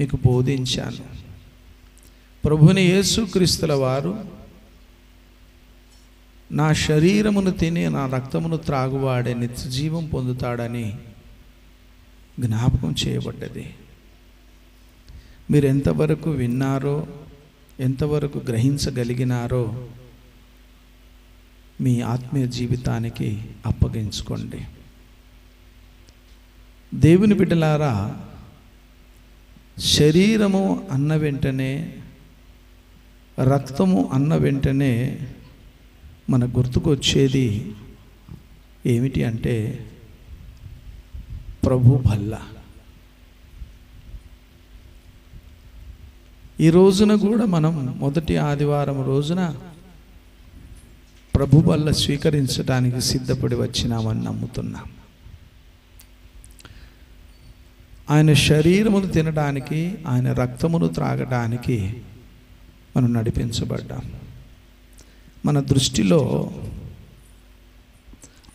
మీకు బోధించాను. ప్రభుని యేసుక్రీస్తుల వారు నా శరీరమును తిని నా రక్తమును త్రాగువాడే నిత్య జీవం పొందుతాడని జ్ఞాపకం చేయబడ్డది. మీరు ఎంతవరకు విన్నారో, ఎంతవరకు గ్రహించగలిగినారో మీ ఆత్మీయ జీవితానికి అప్పగించుకోండి. దేవుని బిడ్డలారా, శరీరము అన్న వెంటనే, రక్తము అన్న వెంటనే మన గుర్తుకొచ్చేది ఏమిటి అంటే ప్రభు బల్ల. ఈ రోజున కూడా మనం మొదటి ఆదివారం రోజున ప్రభు బల్ల స్వీకరించడానికి సిద్ధపడి వచ్చినామని నమ్ముతున్నాం. ఆయన శరీరమును తినడానికి, ఆయన రక్తమును త్రాగడానికి మనం నడిపించబడ్డాం. మన దృష్టిలో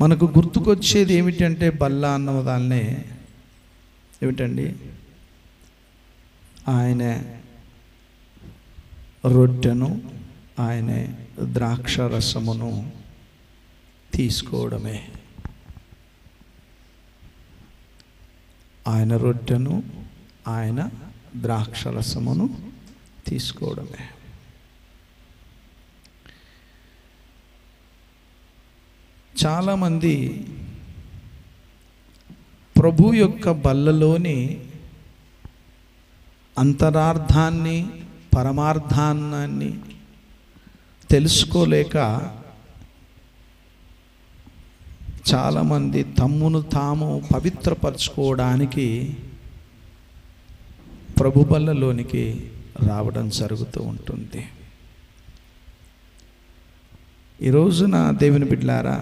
మనకు గుర్తుకొచ్చేది ఏమిటంటే బల్ల అన్న దాన్నే ఏమిటండి, ఆయన రొట్టెను, ఆయన ద్రాక్ష రసమును తీసుకోవడమే. ఆయన రొట్టెను, ఆయన ద్రాక్ష రసమును తీసుకోవడమే. చాలామంది ప్రభు యొక్క బల్లలోని అంతరార్థాన్ని, పరమార్థాన్ని తెలుసుకోలేక చాలామంది తమ్మును తాము పవిత్రపరచుకోవడానికి ప్రభు బల్లలోనికి రావడం జరుగుతూ ఉంటుంది. ఈ రోజున దేవుని బిడ్డలారా,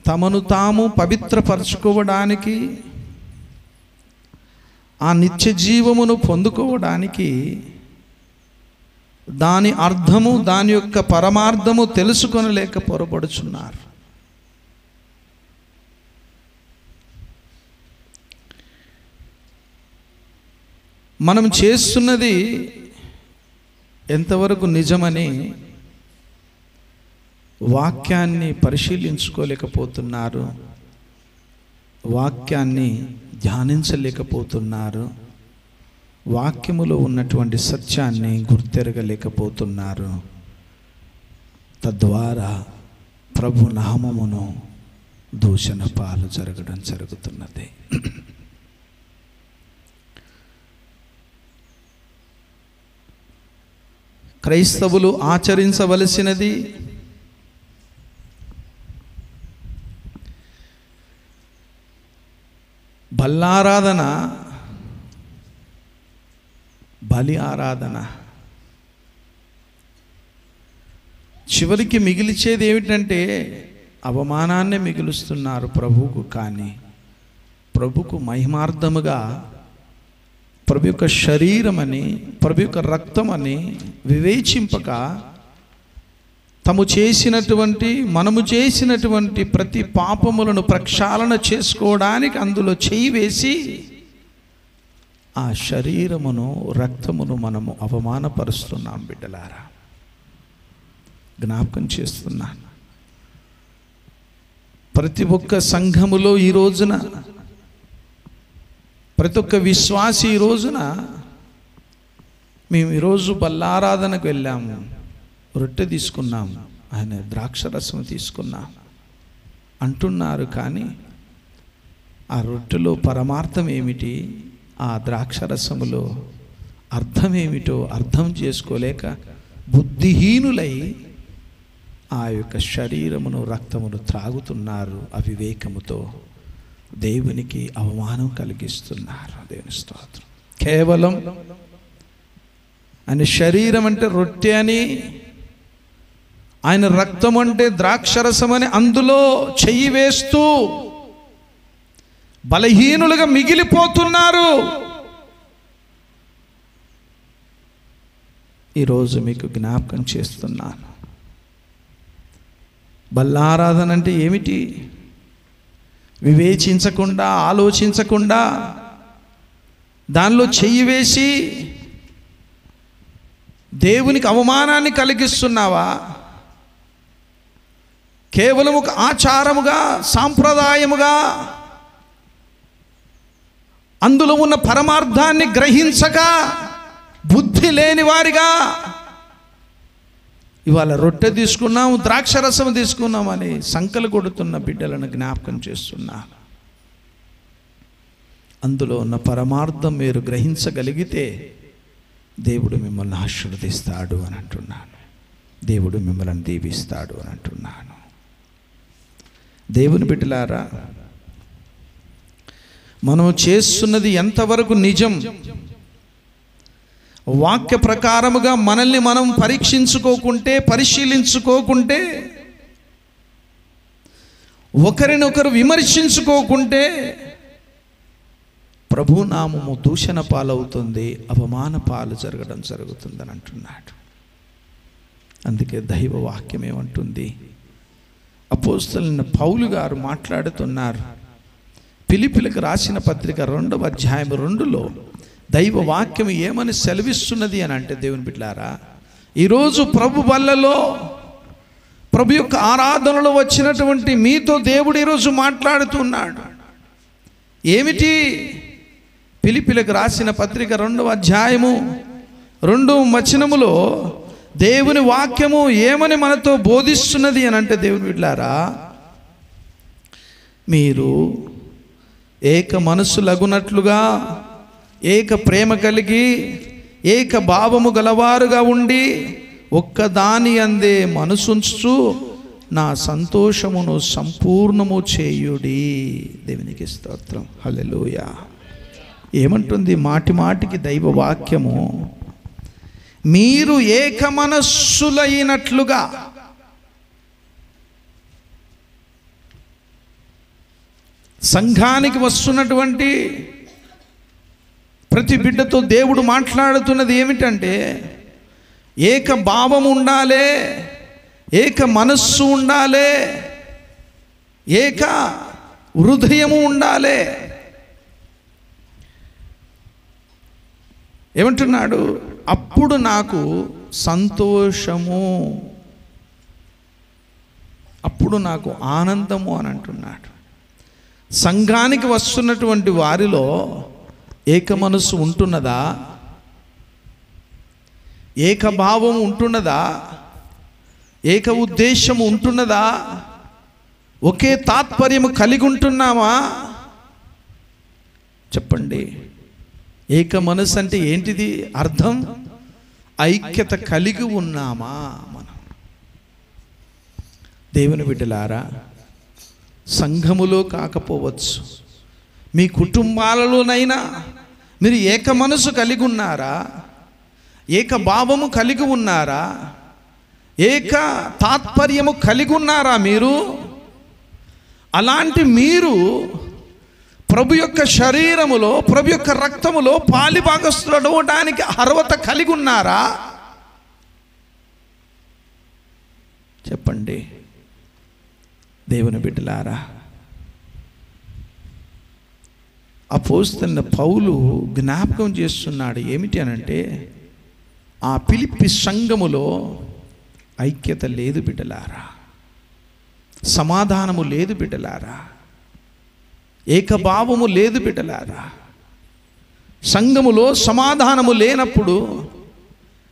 తమను తాము పవిత్రపరచుకోవడానికి, ఆ నిత్య జీవమును పొందుకోవడానికి దాని అర్థము, దాని యొక్క పరమార్థము తెలుసుకొనలేక పొరపడుచున్నారు. మనం చేస్తున్నది ఎంతవరకు నిజమని వాక్యాన్ని పరిశీలించుకోలేకపోతున్నారు, వాక్యాన్ని ధ్యానించలేకపోతున్నారు, వాక్యములో ఉన్నటువంటి సత్యాన్ని గుర్తెరగలేకపోతున్నారు. తద్వారా ప్రభు నామమును దూషణ పాలు జరగడం జరుగుతున్నది. క్రైస్తవులు ఆచరించవలసినది బల్లారాధన, బలి ఆరాధన. చివరికి మిగిల్చేది ఏమిటంటే అవమానాన్నే మిగులుస్తున్నారు ప్రభువుకు. కానీ ప్రభుకు మహిమార్థముగా ప్రభు యొక్క శరీరమని, ప్రభు యొక్క రక్తమని వివేచింపక మనము చేసినటువంటి ప్రతి పాపములను ప్రక్షాళన చేసుకోవడానికి అందులో చేయి వేసి ఆ శరీరమును, రక్తమును మనము అవమానపరుస్తున్నాం. బిడ్డలారా, జ్ఞాపకం చేస్తున్నాను. ప్రతి ఒక్క సంఘములో ఈ రోజున, ప్రతి ఒక్క విశ్వాసి ఈ రోజున, మేము ఈరోజు బల్లారాధనకు వెళ్ళాము, రొట్టె తీసుకున్నాము, ఆయన ద్రాక్షరసం తీసుకున్నాం అంటున్నారు. కానీ ఆ రొట్టెలో పరమార్థం ఏమిటి, ఆ ద్రాక్షరసములో అర్థం ఏమిటో అర్థం చేసుకోలేక బుద్ధిహీనులై ఆ యొక్క శరీరమును, రక్తమును త్రాగుతున్నారు. అవివేకముతో దేవునికి అవమానం కలిగిస్తున్నారు. దేవుని స్తోత్రం. కేవలం ఆయన శరీరం అంటే రొట్టె అని, ఆయన రక్తం అంటే ద్రాక్షరసం అని అందులో చెయ్యి వేస్తూ బలహీనులుగా మిగిలిపోతున్నారు. ఈరోజు మీకు జ్ఞాపకం చేస్తున్నాను. బల్లారాధన అంటే ఏమిటి? వివేచించకుండా, ఆలోచించకుండా దానిలో చెయ్యి వేసి దేవునికి అవమానాన్ని కలిగిస్తున్నావా? కేవలం ఒక ఆచారముగా, సాంప్రదాయముగా, అందులో ఉన్న పరమార్థాన్ని గ్రహించక బుద్ధి లేని వారిగా ఇవాళ రొట్టె తీసుకున్నాం, ద్రాక్షరసం తీసుకున్నామని సంకలు కొడుతున్న బిడ్డలను జ్ఞాపకం చేస్తున్నా. అందులో ఉన్న పరమార్థం మీరు గ్రహించగలిగితే దేవుడు మిమ్మల్ని ఆశీర్వదిస్తాడు అని అంటున్నాను. దేవుడు మిమ్మల్ని దీవిస్తాడు అని అంటున్నాను. దేవుని బిడ్డలారా, మనం చేస్తున్నది ఎంతవరకు నిజం? వాక్య ప్రకారముగా మనల్ని మనం పరీక్షించుకోకుంటే, పరిశీలించుకోకుంటే, ఒకరినొకరు విమర్శించుకోకుంటే ప్రభునామము దూషణ పాలవుతుంది, అవమాన పాలు జరుగుతుందని అంటున్నాడు. అందుకే దైవ వాక్యం ఏమంటుంది? అపోస్తలుడైన పౌలు గారు మాట్లాడుతున్నారు. ఫిలిప్పీలకు రాసిన పత్రిక 2వ అధ్యాయం 2లో దైవ వాక్యం ఏమని సెలవిస్తున్నది అని అంటే, దేవుని బిడ్డలారా, ఈరోజు ప్రభు బల్లలో, ప్రభు యొక్క ఆరాధనలో వచ్చినటువంటి మీతో దేవుడు ఈరోజు మాట్లాడుతున్నాడు. ఏమిటి? ఫిలిప్పీలకు రాసిన పత్రిక 2వ అధ్యాయము 2వ వచనములో దేవుని వాక్యము ఏమని మనతో బోధిస్తున్నది అని అంటే, దేవుని బిడ్డలారా, మీరు ఏక మనస్సులగునట్లుగా, ఏక ప్రేమ కలిగి, ఏక భావము గలవారుగా ఉండి, ఒక్కదాని అందే మనసుంచు నా సంతోషమును సంపూర్ణము చేయుడి. దేవునికి స్తోత్రం. హల్లెలూయా. ఏమంటుంది మాటి మాటికి దైవ వాక్యము? మీరు ఏక మనస్సులైనట్లుగా. సంఘానికి వస్తున్నటువంటి ప్రతి బిడ్డతో దేవుడు మాట్లాడుతున్నది ఏమిటంటే, ఏక భావం ఉండాలి, ఏక మనస్సు ఉండాలి, ఏక హృదయము ఉండాలి. ఏమంటున్నాడు? అప్పుడు నాకు సంతోషము, అప్పుడు నాకు ఆనందము అని అంటున్నాడు. సంఘానికి వస్తున్నటువంటి వారిలో ఏక మనస్సు ఉంటున్నదా? ఏకభావం ఉంటున్నదా? ఏక ఉద్దేశము ఉంటున్నదా? ఒకే తాత్పర్యము కలిగి ఉంటున్నామా? చెప్పండి. ఏక మనస్సు అంటే ఏంటిది అర్థం? ఐక్యత కలిగి ఉన్నామా మనం? దేవుని బిడ్డలారా, సంఘములో కాకపోవచ్చు, మీ కుటుంబాలలోనైనా మీరు ఏక మనసు కలిగి ఉన్నారా? ఏక భావము కలిగి ఉన్నారా? ఏక తాత్పర్యము కలిగి ఉన్నారా మీరు? అలాంటి మీరు ప్రభు యొక్క శరీరములో, ప్రభు యొక్క రక్తములో పాలిభాగస్తులవడానికి అర్హత కలిగి ఉన్నారా? చెప్పండి దేవుని బిడ్డలారా. అపోస్తలుడైన పౌలు జ్ఞాపకం చేస్తున్నాడు. ఏమిటి అనంటే, ఆ ఫిలిప్పి సంఘములో ఐక్యత లేదు బిడ్డలారా, సమాధానము లేదు బిడ్డలారా, ఏకభావము లేదు బిడ్డలారా. సంఘములో సమాధానము లేనప్పుడు,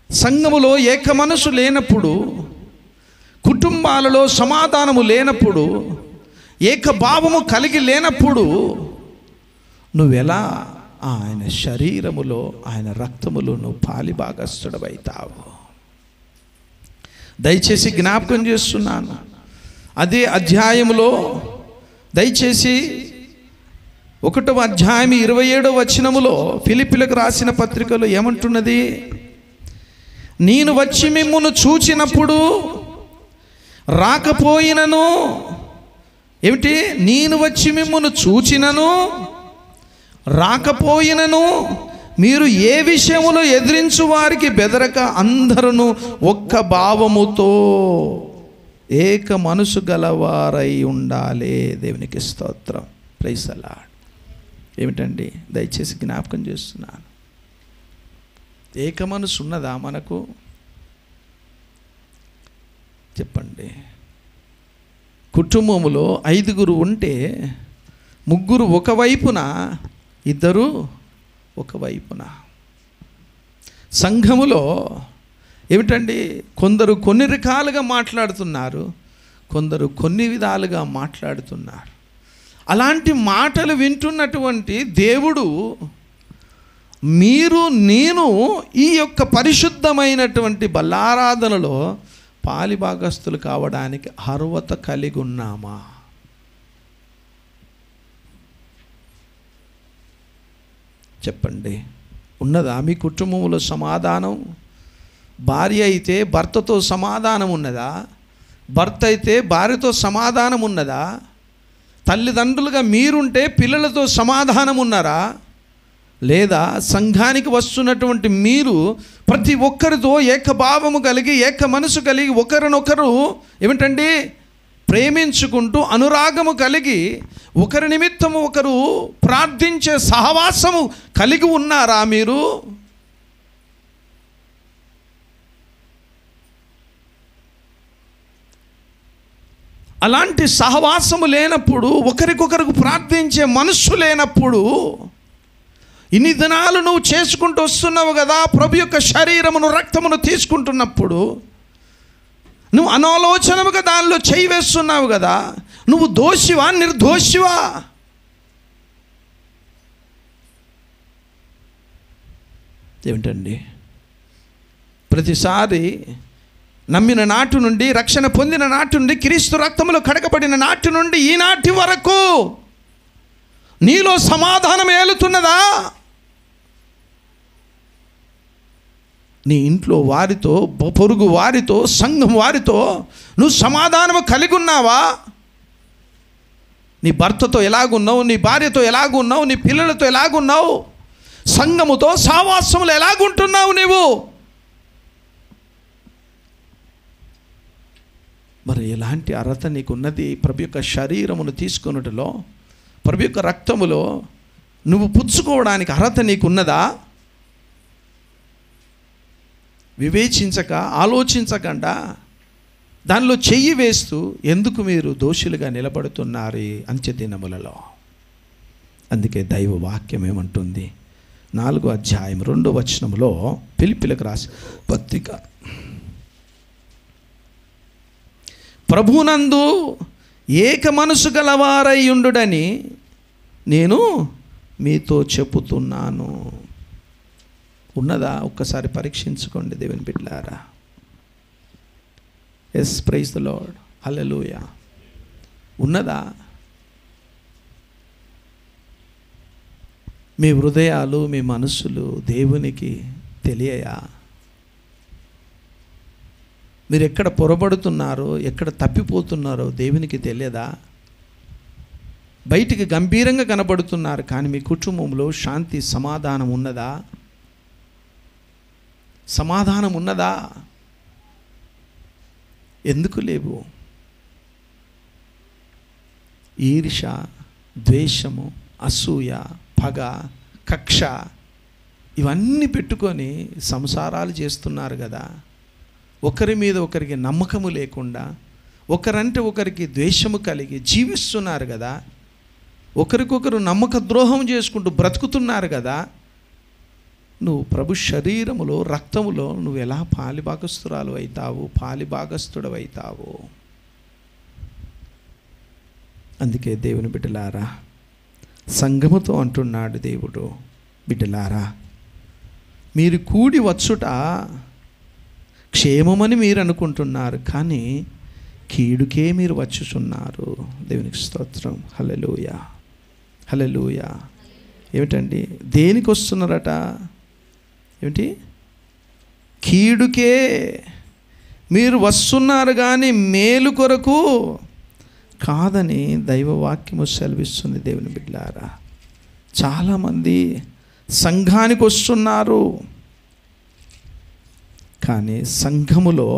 సంఘములో ఏక మనసు లేనప్పుడు, కుటుంబాలలో సమాధానము లేనప్పుడు, ఏకభావము కలిగి లేనప్పుడు నువ్వెలా ఆయన శరీరములో, ఆయన రక్తములో నువ్వు పాలిభాగస్తుడవైతావు? దయచేసి జ్ఞాపకం చేస్తున్నాను. అదే అధ్యాయములో దయచేసి 1వ అధ్యాయం 27వ వచనములో ఫిలిప్పీలకు రాసిన పత్రికలో ఏమంటున్నది? నేను వచ్చి మిమ్మును చూచినప్పుడు రాకపోయినను, ఏమిటి? నేను వచ్చి మిమ్మును చూచినను రాకపోయినను మీరు ఏ విషయములో ఎదిరించు వారికి బెదరక అందరూ ఒక్క భావముతో ఏక మనసు గలవారై ఉండాలి. దేవునికి స్తోత్రం. Praise the Lord. ఏమిటండి, దయచేసి జ్ఞాపకం చేస్తున్నాను. ఏక మనసు ఉన్నదా మనకు? చెప్పండి. కుటుంబంలో 5 ఉంటే 3 ఒకవైపున, 2 ఒకవైపున. సంఘములో ఏమిటండి, కొందరు కొన్ని రకాలుగా మాట్లాడుతున్నారు, కొందరు కొన్ని విధాలుగా మాట్లాడుతున్నారు. అలాంటి మాటలు వింటున్నటువంటి దేవుడు మీరు నేను ఈ యొక్క పరిశుద్ధమైనటువంటి బల్లారాధనలో పాలిభాగస్తులు కావడానికి అర్హత కలిగి ఉన్నామా? చెప్పండి. ఉన్నదా మీ కుటుంబంలో సమాధానం? భార్య అయితే భర్తతో సమాధానం ఉన్నదా? భర్త అయితే భార్యతో సమాధానం ఉన్నదా? తల్లిదండ్రులుగా మీరుంటే పిల్లలతో సమాధానం ఉన్నారా? లేదా సంఘానికి వస్తున్నటువంటి మీరు ప్రతి ఒక్కరితో ఏకభావము కలిగి, ఏక మనసు కలిగి, ఒకరినొకరు ఏమిటండి ప్రేమించుకుంటూ, అనురాగము కలిగి, ఒకరి నిమిత్తము ఒకరు ప్రార్థించే సహవాసము కలిగి ఉన్నారా మీరు? అలాంటి సహవాసము లేనప్పుడు, ఒకరికొకరికి ప్రార్థించే మనస్సు లేనప్పుడు, ఇన్ని దినాలు నువ్వు చేసుకుంటూ వస్తున్నావు కదా, ప్రభు యొక్క శరీరమును రక్తమును తీసుకుంటున్నప్పుడు నువ్వు అనాలోచనముగా దానిలో చేయి వేస్తున్నావు కదా, నువ్వు దోషివా నిర్దోషివా? ఏమిటండి, ప్రతిసారి నమ్మిన నాటి నుండి, రక్షణ పొందిన నాటి నుండి, క్రీస్తు రక్తములో కడగబడిన నాటి నుండి ఈనాటి వరకు నీలో సమాధానం ఏలుతున్నదా? నీ ఇంట్లో వారితో, పొరుగు వారితో, సంఘం వారితో నువ్వు సమాధానము కలిగి ఉన్నావా? నీ భర్తతో ఎలాగున్నావు, నీ భార్యతో ఎలాగున్నావు, నీ పిల్లలతో ఎలాగున్నావు, సంఘముతో సహవాసములు ఎలాగుంటున్నావు నీవు? మరి ఎలాంటి అర్హత నీకున్నది? ప్రభు యొక్క శరీరమును తీసుకొనుటలో, ప్రభు యొక్క రక్తములో నువ్వు పుచ్చుకోవడానికి అర్హత నీకున్నదా? వివేచించక, ఆలోచించకుండా దానిలో చెయ్యి వేస్తూ ఎందుకు మీరు దోషులుగా నిలబడుతున్నారు అంత్య దినములలో? అందుకే దైవ వాక్యం ఏమంటుంది? 4వ అధ్యాయం 2వ వచనంలో ఫిలిప్పీలకు రాసిన పత్రిక, ప్రభునందు ఏక మనసు గలవారై ఉండుడని నేను మీతో చెప్పుతున్నాను. ఉన్నదా? ఒక్కసారి పరీక్షించుకోండి దేవుని బిడ్డలారా. ఎస్, ప్రైజ్ ది లార్డ్, హల్లెలూయా. ఉన్నదా? మీ హృదయాలు, మీ మనసులు దేవునికి తెలియయా? మీరు ఎక్కడ పొరబడుతున్నారో, ఎక్కడ తప్పిపోతున్నారో దేవునికి తెలియదా? బయటికి గంభీరంగా కనబడుతున్నారు, కానీ మీ కుటుంబంలో శాంతి సమాధానం ఉన్నదా? సమాధానం ఉన్నదా? ఎందుకు లేవు? ఈర్ష, ద్వేషము, అసూయ, పగ, కక్ష ఇవన్నీ పెట్టుకొని సంసారాలు చేస్తున్నారు కదా. ఒకరి మీద ఒకరికి నమ్మకము లేకుండా, ఒకరంటే ఒకరికి ద్వేషము కలిగి జీవిస్తున్నారు కదా. ఒకరికొకరు నమ్మక ద్రోహం చేసుకుంటూ బ్రతుకుతున్నారు కదా. నువ్వు ప్రభు శరీరములో, రక్తములో నువ్వు ఎలా పాలిభాగస్తురాలు అవుతావు, పాలిభాగస్తుడు అవుతావు? అందుకే దేవుని బిడ్డలారా, సంఘముతో అంటున్నాడు దేవుడు, బిడ్డలారా మీరు కూడి వచ్చుట క్షేమమని మీరు అనుకుంటున్నారు, కానీ కీడుకే మీరు వచ్చుచున్నారు. దేవునికి స్తోత్రం, హల్లెలూయా, హల్లెలూయా. ఏమిటండి, దేనికి వస్తున్నారట? ఏమిటి? కీడుకే మీరు వస్తున్నారు కానీ మేలు కొరకు కాదని దైవవాక్యము సెలవిస్తుంది. దేవుని బిడ్డలారా, చాలామంది సంఘానికి వస్తున్నారు, కానీ సంఘములో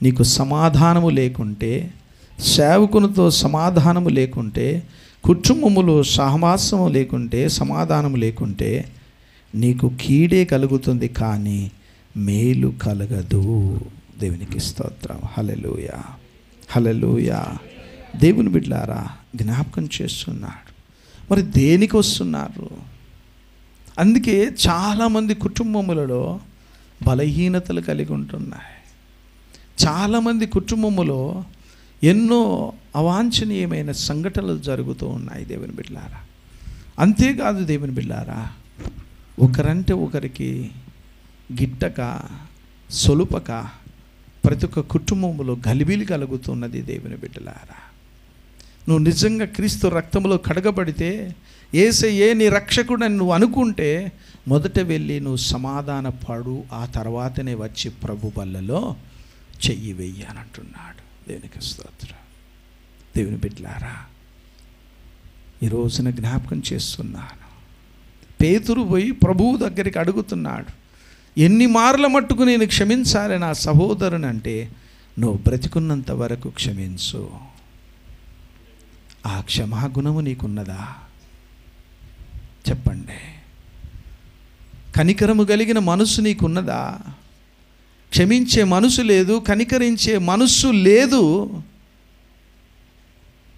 నీకు సమాధానము లేకుంటే, సేవకునితో సమాధానము లేకుంటే, కుటుంబములో సహవాసము లేకుంటే, సమాధానం లేకుంటే నీకు కీడే కలుగుతుంది కానీ మేలు కలగదు. దేవునికి స్తోత్రం. హల్లెలూయా, హల్లెలూయా. దేవుని బిడ్డలారా, జ్ఞాపకం చేస్తున్నాడు. మరి దేనికి వస్తున్నారు? అందుకే చాలామంది కుటుంబములలో బలహీనతలు కలిగి ఉంటున్నాయి. చాలామంది కుటుంబములో ఎన్నో అవాంఛనీయమైన సంఘటనలు జరుగుతూ ఉన్నాయి దేవుని బిడ్డలారా. అంతేకాదు దేవుని బిడ్డలారా, ఒకరంటే ఒకరికి గిట్టక సొలుపక ప్రతి ఒక్క కుటుంబంలో గలిబిలి కలుగుతున్నది దేవుని బిడ్డలారా. నువ్వు నిజంగా క్రీస్తు రక్తంలో కడగబడితే, యేసయ్యే నీ రక్షకుడని నువ్వు అనుకుంటే మొదట వెళ్ళి నువ్వు సమాధాన పడు, ఆ తర్వాతనే వచ్చి ప్రభు బల్లలో చెయ్యి వెయ్యి అని అంటున్నాడు. దేవునికి స్తోత్రం. దేవుని బిడ్డలారా, ఈ రోజున జ్ఞాపకం చేస్తున్నాను. పేతురు పోయి ప్రభువు దగ్గరికి అడుగుతున్నాడు, ఎన్ని మార్ల మట్టుకు నేను క్షమించాలి నా సహోదరుని అంటే, నువ్వు బ్రతికున్నంత వరకు క్షమించు. ఆ క్షమాగుణము నీకున్నదా చెప్పండి? కనికరము కలిగిన మనసు నీకున్నదా? క్షమించే మనసు లేదు, కనికరించే మనస్సు లేదు.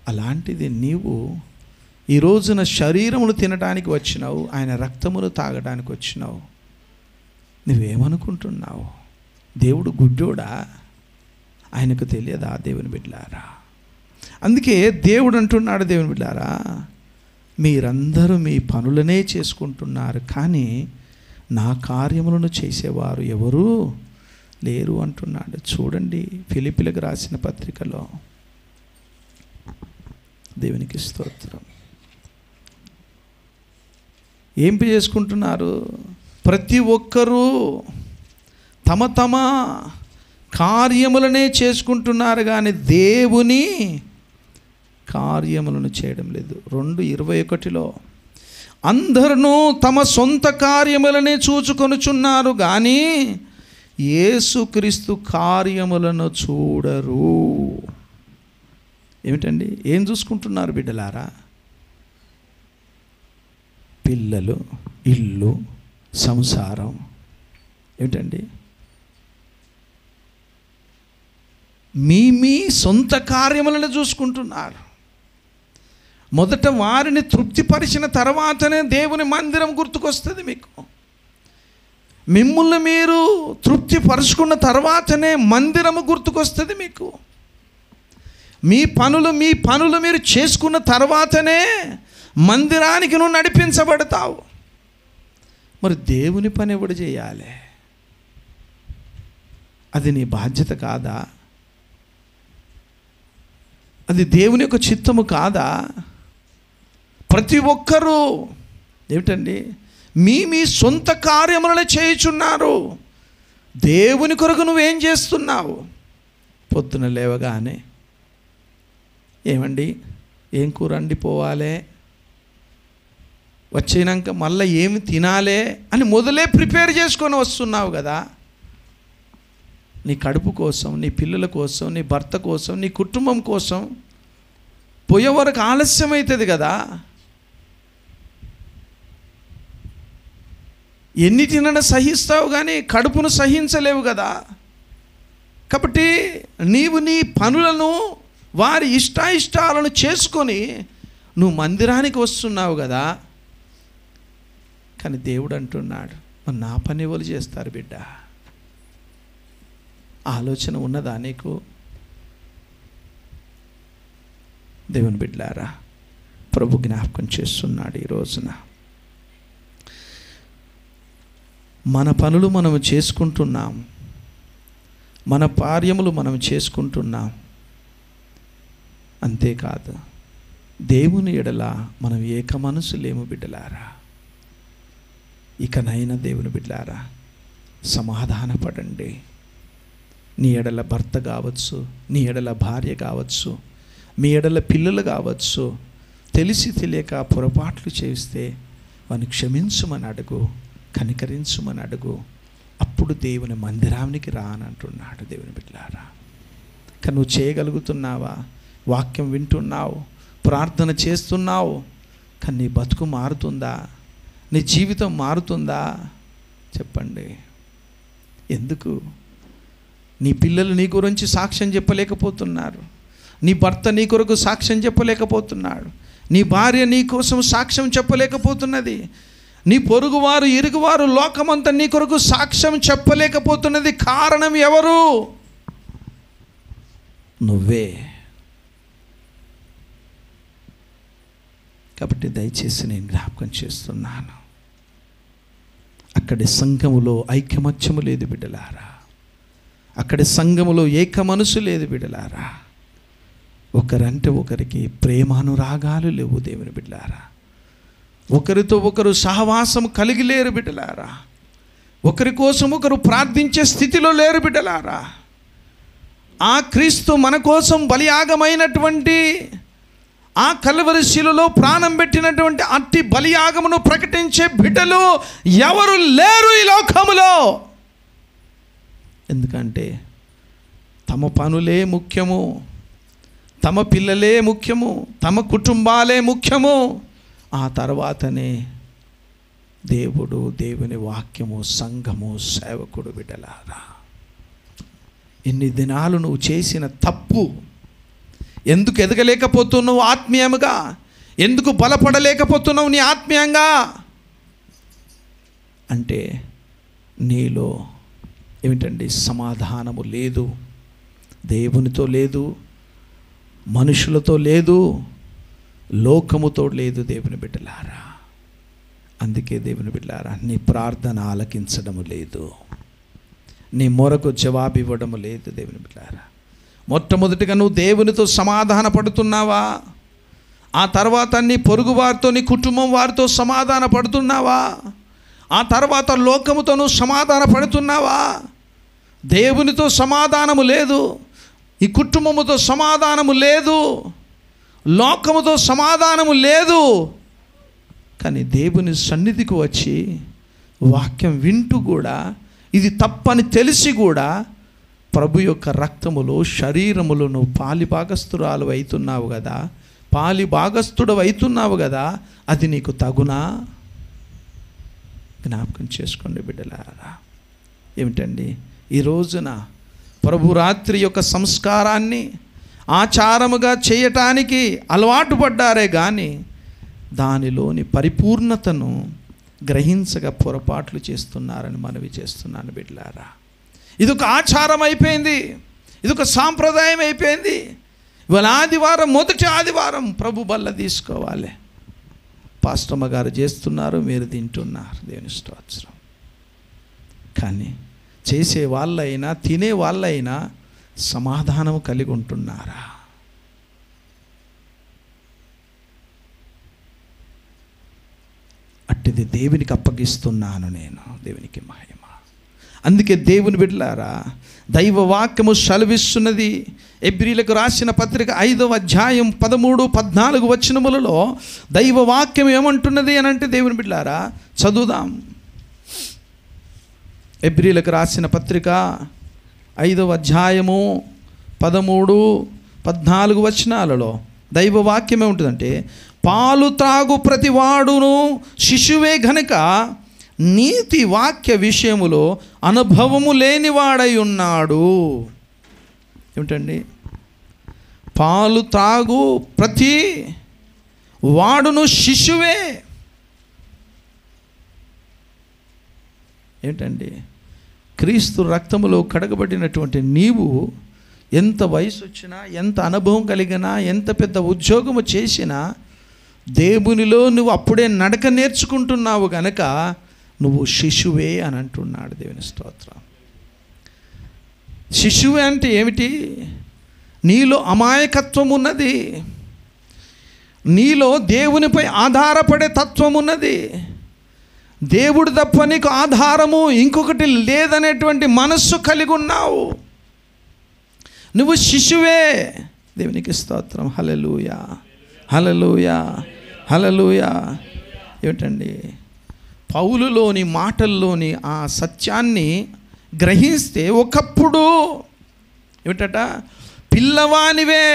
అలాంటిది నీవు ఈ రోజున శరీరమును తినడానికి వచ్చినావు, ఆయన రక్తమును తాగడానికి వచ్చినావు. నువ్వేమనుకుంటున్నావు? దేవుడు గుడ్డోడా? ఆయనకు తెలియదా దేవుని బిడ్డలారా? అందుకే దేవుడు అంటున్నాడు, దేవుని బిడ్డలారా, మీరందరూ మీ పనులనే చేసుకుంటున్నారు కానీ నా కార్యములను చేసేవారు ఎవరు లేరు అంటున్నాడు. చూడండి, ఫిలిప్పీలకు రాసిన పత్రికలో. దేవునికి స్తోత్రం. ఏం చేసుకుంటున్నారు? ప్రతి ఒక్కరూ తమ తమ కార్యములనే చేసుకుంటున్నారు కానీ దేవుని కార్యములను చేయడం లేదు. 2:21 అందరూ తమ సొంత కార్యములనే చూచుకొనుచున్నారు కానీ యేసుక్రీస్తు కార్యములను చూడరు. ఏమిటండి? ఏం చూసుకుంటున్నారు బిడ్డలారా? పిల్లలు, ఇల్లు, సంసారం. ఏమిటండి? మీ సొంత కార్యములను చూసుకుంటున్నారు. మొదట వారిని తృప్తిపరిచిన తర్వాతనే దేవుని మందిరం గుర్తుకొస్తుంది మీకు. మిమ్మల్ని మీరు తృప్తిపరుచుకున్న తర్వాతనే మందిరము గుర్తుకొస్తుంది మీకు. మీ పనులు మీరు చేసుకున్న తర్వాతనే మందిరానికి నువ్వు నడిపించబడతావు. మరి దేవుని పని ఎవడు చేయాలి? అది నీ బాధ్యత కాదా? అది దేవుని యొక్క చిత్తము కాదా? ప్రతి ఒక్కరూ ఏమిటండి మీ సొంత కార్యములను చేయుచున్నారు. దేవుని కొరకు నువ్వేం చేస్తున్నావు? పొద్దున లేవగానే ఏమండి ఏం కూర వండిపోవాలి, వచ్చినాక మళ్ళీ ఏమి తినాలే అని మొదలే ప్రిపేర్ చేసుకొని వస్తున్నావు కదా. నీ కడుపు కోసం, నీ పిల్లల కోసం, నీ భర్త కోసం, నీ కుటుంబం కోసం పోయే వరకు ఆలస్యం అవుతుంది కదా. ఎన్నిటినైనా సహిస్తావు కానీ కడుపును సహించలేవు కదా. కాబట్టి నీవు నీ పనులను వారి ఇష్టాలను చేసుకొని నువ్వు మందిరానికి వస్తున్నావు కదా. కానీ దేవుడు అంటున్నాడు, మరి నా పని ఎవరు చేస్తారు బిడ్డ? ఆలోచన ఉన్నదా నీకు? దేవుని బిడ్డలారా, ప్రభు జ్ఞాపకం చేస్తున్నాడు ఈ రోజున. మన పనులు మనం చేసుకుంటున్నాం, మన కార్యములు మనం చేసుకుంటున్నాం. అంతేకాదు దేవుని ఎడల మనం ఏక మనసు లేము బిడ్డలారా. ఇకనైనా దేవుని బిడ్డలారా సమాధానపడండి. నీ ఎడల భర్త కావచ్చు, నీ ఎడల భార్య కావచ్చు, మీ ఎడల పిల్లలు కావచ్చు, తెలిసి తెలియక పొరపాట్లు చేస్తే వాని క్షమించుమని అడుగు, కనికరించుమని అడుగు. అప్పుడు దేవుని మందిరానికి రా అని అంటున్నాడు దేవుని బిడ్డలారా. కానీ నువ్వు చేయగలుగుతున్నావా? వాక్యం వింటున్నావు, ప్రార్థన చేస్తున్నావు, కానీ నీ బతుకు మారుతుందా? నీ జీవితం మారుతుందా? చెప్పండి. ఎందుకు? నీ పిల్లలు నీ గురించి సాక్ష్యం చెప్పలేకపోతున్నారు, నీ భర్త నీ కొరకు సాక్ష్యం చెప్పలేకపోతున్నాడు, నీ భార్య నీ కోసం సాక్ష్యం చెప్పలేకపోతున్నది, నీ పొరుగువారు ఇరుగువారు లోకమంతా నీ కొరకు సాక్ష్యం చెప్పలేకపోతున్నది. కారణం ఎవరు? నువ్వే. కాబట్టి దయచేసి నేను జ్ఞాపకం చేస్తున్నాను, అక్కడి సంఘములో ఐకమత్యము లేదు బిడ్డలారా, అక్కడి సంఘములో ఏక మనసు లేదు బిడ్డలారా, ఒకరంటే ఒకరికి ప్రేమానురాగాలు లేవు దేవుని బిడ్డలారా, ఒకరితో ఒకరు సహవాసం కలిగి లేరు బిడ్డలారా, ఒకరి కోసం ఒకరు ప్రార్థించే స్థితిలో లేరు బిడ్డలారా. ఆ క్రీస్తు మన కోసం బలియాగమైనటువంటి ఆ కల్వరి శిలువలో ప్రాణం పెట్టినటువంటి అట్టి బలియాగమును ప్రకటించే బిడ్డలు ఎవరు లేరు ఈ లోకములో. ఎందుకంటే తమ పనులే ముఖ్యము, తమ పిల్లలే ముఖ్యము, తమ కుటుంబాలే ముఖ్యము, ఆ తర్వాతనే దేవుడు, దేవుని వాక్యము, సంఘము, సేవకుడు. బిడ్డలారా, ఇన్ని దినాలు నువ్వు చేసిన తప్పు, ఎందుకు ఎదగలేకపోతున్నావు ఆత్మీయముగా, ఎందుకు బలపడలేకపోతున్నావు నీ ఆత్మీయంగా అంటే నీలో ఏమిటండి? సమాధానము లేదు, దేవునితో లేదు, మనుషులతో లేదు, లోకముతో లేదు దేవుని బిడ్డలారా. అందుకే దేవుని బిడ్డలారా, నీ ప్రార్థన ఆలకించడము లేదు, నీ మొరకు జవాబు ఇవ్వడము లేదు దేవుని బిడ్డలారా. మొట్టమొదటిగా నువ్వు దేవునితో సమాధాన పడుతున్నావా? ఆ తర్వాత నీ పొరుగు వారితో, నీ కుటుంబం వారితో సమాధాన పడుతున్నావా? ఆ తర్వాత లోకముతో నువ్వు సమాధాన పడుతున్నావా? దేవునితో సమాధానము లేదు, ఈ కుటుంబముతో సమాధానము లేదు, లోకముతో సమాధానము లేదు. కానీ దేవుని సన్నిధికి వచ్చి వాక్యం వింటూ కూడా, ఇది తప్పని తెలిసి కూడా ప్రభు యొక్క రక్తములో, శరీరములో నువ్వు పాలిభాగస్తురాలు అవుతున్నావు కదా, పాలిభాగస్తుడు అవుతున్నావు కదా, అది నీకు తగునా? జ్ఞాపకం చేసుకోండి బిడ్డలారా. ఏమిటండి? ఈ రోజున ప్రభు రాత్రి యొక్క సంస్కారాన్ని ఆచారముగా చేయటానికి అలవాటు పడ్డారే కానీ దానిలోని పరిపూర్ణతను గ్రహించగా పొరపాట్లు చేస్తున్నారని మనవి చేస్తున్నాను బిడ్డలారా. ఇదొక ఆచారం అయిపోయింది, ఇదొక సాంప్రదాయం అయిపోయింది. ఇవాళ ఆదివారం, మొదటి ఆదివారం ప్రభు బల్ల తీసుకోవాలి, పాస్టమ్మ గారు చేస్తున్నారు, మీరు తింటున్నారు, దేవుని స్తోత్రం. కానీ చేసే వాళ్ళైనా, తినే వాళ్ళైనా సమాధానం కలిగి ఉంటున్నారా? అట్టిది దేవునికి అప్పగిస్తున్నాను నేను, దేవునికి మహిమ. అందుకే దేవుని బిడ్డలారా, దైవ వాక్యము సెలవిస్తున్నది. ఎబ్రీలకు రాసిన పత్రిక 5వ అధ్యాయం 13-14 వచనములలో దైవ వాక్యం ఏమంటున్నది అని అంటే, దేవుని బిడ్డలారా చదువుదాం. ఎబ్రీలకు రాసిన పత్రిక 5వ అధ్యాయము 13-14 వచనాలలో దైవ వాక్యం ఏముంటుందంటే, పాలు త్రాగు ప్రతివాడును శిశువే గనుక నీతి వాక్య విషయములో అనుభవము లేనివాడై ఉన్నాడు. ఏమిటండి? పాలు త్రాగు ప్రతి వాడును శిశువే. ఏంటండి? క్రీస్తు రక్తములో కడగబడినటువంటి నీవు ఎంత వయసు వచ్చినా, ఎంత అనుభవం కలిగినా, ఎంత పెద్ద ఉద్యోగము చేసినా, దేవునిలో నువ్వు అప్పుడే నడక నేర్చుకుంటున్నావు గనక నువ్వు శిశువే అని అంటున్నాడు. దేవుని స్తోత్రం. శిశువే అంటే ఏమిటి? నీలో అమాయకత్వం ఉన్నది, నీలో దేవునిపై ఆధారపడే తత్వం ఉన్నది, దేవుడు తప్ప నీకు ఆధారము ఇంకొకటి లేదనేటువంటి మనస్సు కలిగి ఉన్నావు. నువ్వు శిశువే. దేవునికి స్తోత్రం. హల్లెలూయా, హల్లెలూయా, హల్లెలూయా. ఏమిటండి? పౌలులోని మాటల్లోని ఆ సత్యాన్ని గ్రహిస్తే ఒకప్పుడు ఏమిటట? పిల్లవానివే,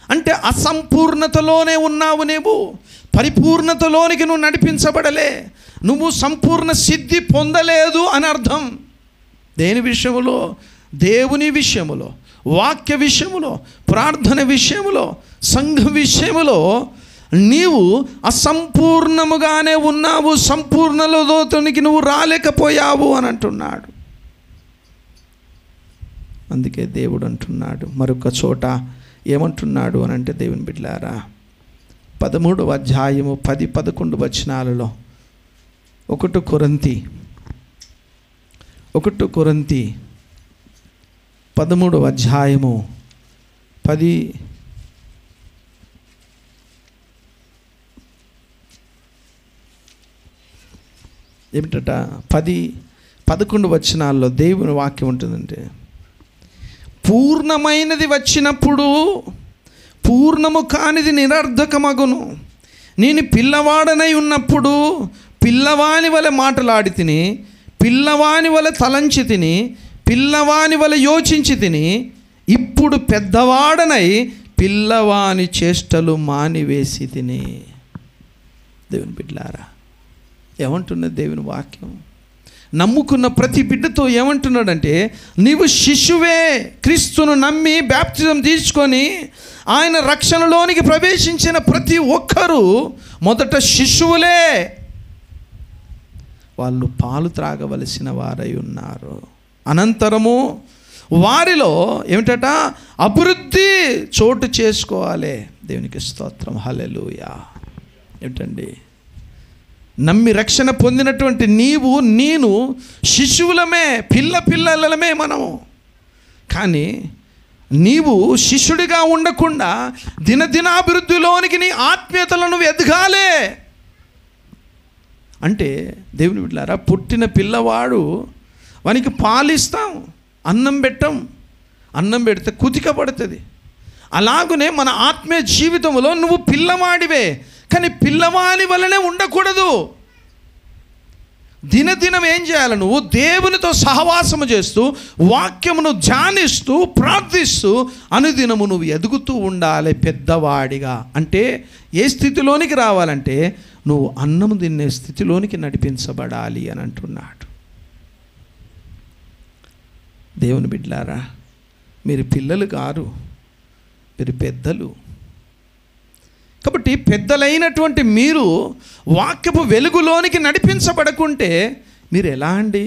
అంటే అసంపూర్ణతలోనే ఉన్నావు. నువ్వు పరిపూర్ణతలోనికి నువ్వు నడిపించబడలే. నువ్వు సంపూర్ణ సిద్ధి పొందలేదు అని అర్థం. దేని విషయములో? దేవుని విషయములో, వాక్య విషయములో, ప్రార్థన విషయములో, సంఘ విషయములో నీవు అసంపూర్ణముగానే ఉన్నావు. సంపూర్ణలోనికి నువ్వు రాలేకపోయావు అని అంటున్నాడు. అందుకే దేవుడు అంటున్నాడు మరొక చోట ఏమంటున్నాడు అని అంటే, దేవుని బిడ్డలారా 13వ అధ్యాయము 10-11 వచనాలలో 1 కొరింథీ 13వ అధ్యాయము 10 ఏమిటట 10-11 వచనాల్లో దేవుని వాక్యం ఉంటుందంటే, పూర్ణమైనది వచ్చినప్పుడు పూర్ణము కానిది నిరర్ధకమగును. నేను పిల్లవాడనై ఉన్నప్పుడు పిల్లవాని వలె మాటలాడి తిని, పిల్లవాని వలె తలంచి తిని, పిల్లవాని వలె యోచించి తిని, ఇప్పుడు పెద్దవాడనై పిల్లవాని చేష్టలు మానివేసి తిని. దేవుని బిడ్డలారా, ఏమంటున్నది దేవుని వాక్యం? నమ్ముకున్న ప్రతి బిడ్డతో ఏమంటున్నాడంటే, నీవు శిశువే. క్రీస్తును నమ్మి బ్యాప్టిజం తీసుకొని ఆయన రక్షణలోనికి ప్రవేశించిన ప్రతి ఒక్కరూ మొదట శిశువులే. వాళ్ళు పాలు త్రాగవలసిన వారై ఉన్నారు. అనంతరము వారిలో ఏమిటట? అభివృద్ధి చోటు చేసుకోవాలి. దేవునికి స్తోత్రం, హల్లెలూయా. ఏమిటండి? నమ్మి రక్షణ పొందినటువంటి నీవు నేను శిశువులమే, పిల్లలమే మనము. కానీ నీవు శిష్యుడిగా ఉండకుండా దినదినాభివృద్ధిలోనికి నీ ఆత్మీయతలను ఎదగాలే. అంటే దేవుని బిడ్డలారా, పుట్టిన పిల్లవాడు వానికి పాలిస్తాం, అన్నం పెట్టం. అన్నం పెడితే కుతిక పడుతుంది. అలాగనే మన ఆత్మీయ జీవితంలో నువ్వు పిల్లవాడివే, కానీ పిల్లవాని వలనే ఉండకూడదు. దినదినం ఏం చేయాలి? నువ్వు దేవునితో సహవాసము చేస్తూ, వాక్యమును ధ్యానిస్తూ, ప్రార్థిస్తూ అనుదినము నువ్వు ఎదుగుతూ ఉండాలి పెద్దవాడిగా. అంటే ఏ స్థితిలోనికి రావాలంటే నువ్వు అన్నము తినే స్థితిలోనికి నడిపించబడాలి అని అంటున్నాడు. దేవుని బిడ్డలారా, మీరు పిల్లలు కారు, మీరు పెద్దలు. కాబట్టి పెద్దలైనటువంటి మీరు వాక్యపు వెలుగులోనికి నడిపించబడకుంటే మీరు ఎలా అండి?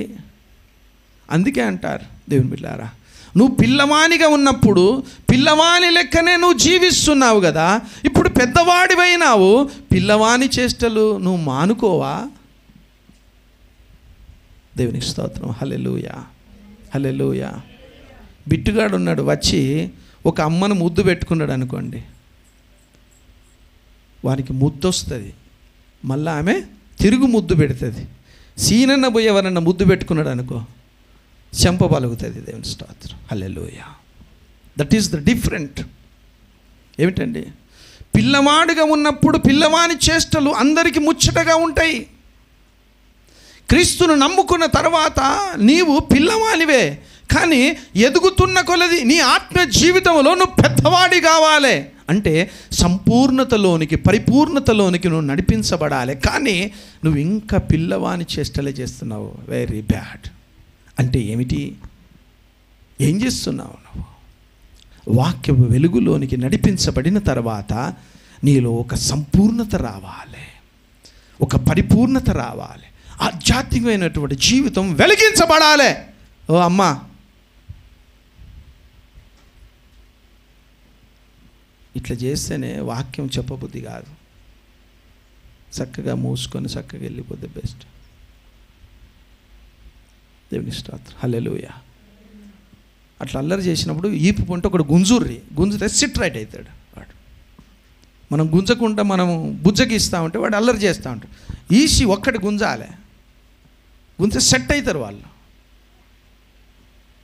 అందుకే అంటారు దేవుని బిడ్డలారా, నువ్వు పిల్లవానిగా ఉన్నప్పుడు పిల్లవాని లెక్కనే నువ్వు జీవిస్తున్నావు కదా. ఇప్పుడు పెద్దవాడివైనావు, పిల్లవాని చేష్టలు నువ్వు మానుకోవా? దేవునికి స్తోత్రం, హల్లెలూయా, హల్లెలూయా. బిట్టుగాడు ఉన్నాడు, వచ్చి ఒక అమ్మను ముద్దు పెట్టుకున్నాడు అనుకోండి, వానికి ముద్దు వస్తుంది, మళ్ళీ ఆమె తిరుగు ముద్దు పెడుతుంది. సీనన్న పోయి ఎవరన్నా ముద్దు పెట్టుకున్నాడు అనుకో, చెంప పలుకుతుంది. దేవుని స్తోత్రం, hallelujah. That is the different. ఏమిటండి? పిల్లవాడుగా ఉన్నప్పుడు పిల్లవాని చేష్టలు అందరికీ ముచ్చటగా ఉంటాయి. క్రీస్తును నమ్ముకున్న తర్వాత నీవు పిల్లవానివే, కానీ ఎదుగుతున్న కొలది నీ ఆత్మ జీవితంలో నువ్వు పెద్దవాడి కావాలి. అంటే సంపూర్ణతలోనికి, పరిపూర్ణతలోనికి నువ్వు నడిపించబడాలి. కానీ నువ్వు ఇంకా పిల్లవాని చేష్టలే చేస్తున్నావు. Very bad. అంటే ఏమిటి? ఏం చేస్తున్నావు నువ్వు? వాక్యపు వెలుగులోనికి నడిపించబడిన తర్వాత నీలో ఒక సంపూర్ణత రావాలి, ఒక పరిపూర్ణత రావాలి, ఆధ్యాత్మికమైనటువంటి జీవితం వెలిగించబడాలి. ఓ అమ్మా, ఇట్లా చేస్తేనే వాక్యం చెప్పబుద్ధి కాదు. చక్కగా మూసుకొని చక్కగా వెళ్ళిపోతే బెస్ట్. దేవుని స్తోత్రం, హల్లెలూయా. అట్లా అల్లరి చేసినప్పుడు ఈపు పొంటే ఒకడు గుంజితే సిట్ రైట్ అవుతాడు వాడు. మనం గుంజకుండా మనము బుజ్జకి ఇస్తూ ఉంటే వాడు అల్లరి చేస్తూ ఉంటాడు. ఈసి ఒక్కటి గుంజాలి, గుంజే సెట్ అవుతారు వాళ్ళు.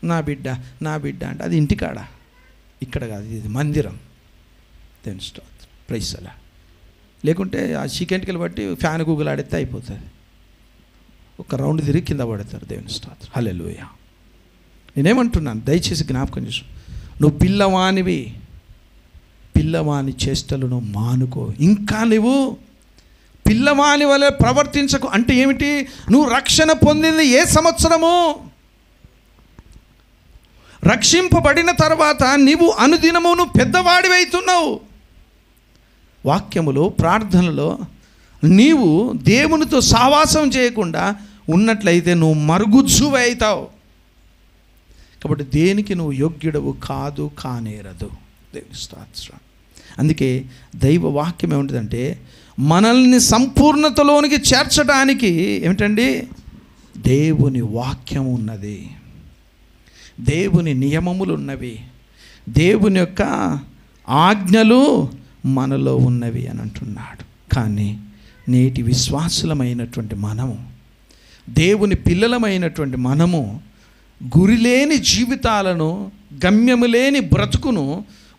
నా బిడ్డ అంటే అది ఇంటికాడ, ఇక్కడ కాదు, ఇది మందిరం. దేవుని స్తోత్రం, ప్రైజ్ అలా. లేకుంటే ఆ చీకెంటికలు బట్టి ఫ్యాన్ గూగుల్ ఆడితే అయిపోతుంది. ఒక రౌండ్ తిరిగి కింద పడతారు. దేవుని స్తోత్రం, హల్లెలూయా. నేనేమంటున్నాను, దయచేసి జ్ఞాపకం చేసు, నువ్వు పిల్లవానివి, పిల్లవాని చేష్టలను మానుకో. ఇంకా నువ్వు పిల్లవాని వలె ప్రవర్తించకు. అంటే ఏమిటి? నువ్వు రక్షణ పొందింది ఏ సంవత్సరము? రక్షింపబడిన తర్వాత నీవు అనుదినము నువ్వు పెద్దవాడివైతున్నావు. వాక్యములో, ప్రార్థనలో నీవు దేవునితో సహవాసం చేయకుండా ఉన్నట్లయితే నువ్వు మరుగుజ్జువై అవుతావు. కాబట్టి దేనికి నువ్వు యోగ్యుడవు కాదు, కానేరదు. దేవుని స్తోత్రం. అందుకే దైవ వాక్యం ఏముంటుందంటే, మనల్ని సంపూర్ణతలోనికి చేర్చడానికి ఏమిటండి? దేవుని వాక్యం ఉన్నది, దేవుని నియమములు ఉన్నవి, దేవుని యొక్క ఆజ్ఞలు మనలో ఉన్నవి అని అంటున్నాడు. కానీ నేటి విశ్వాసులమైనటువంటి మనము, దేవుని పిల్లలమైనటువంటి మనము గురిలేని జీవితాలను, గమ్యము లేని బ్రతుకును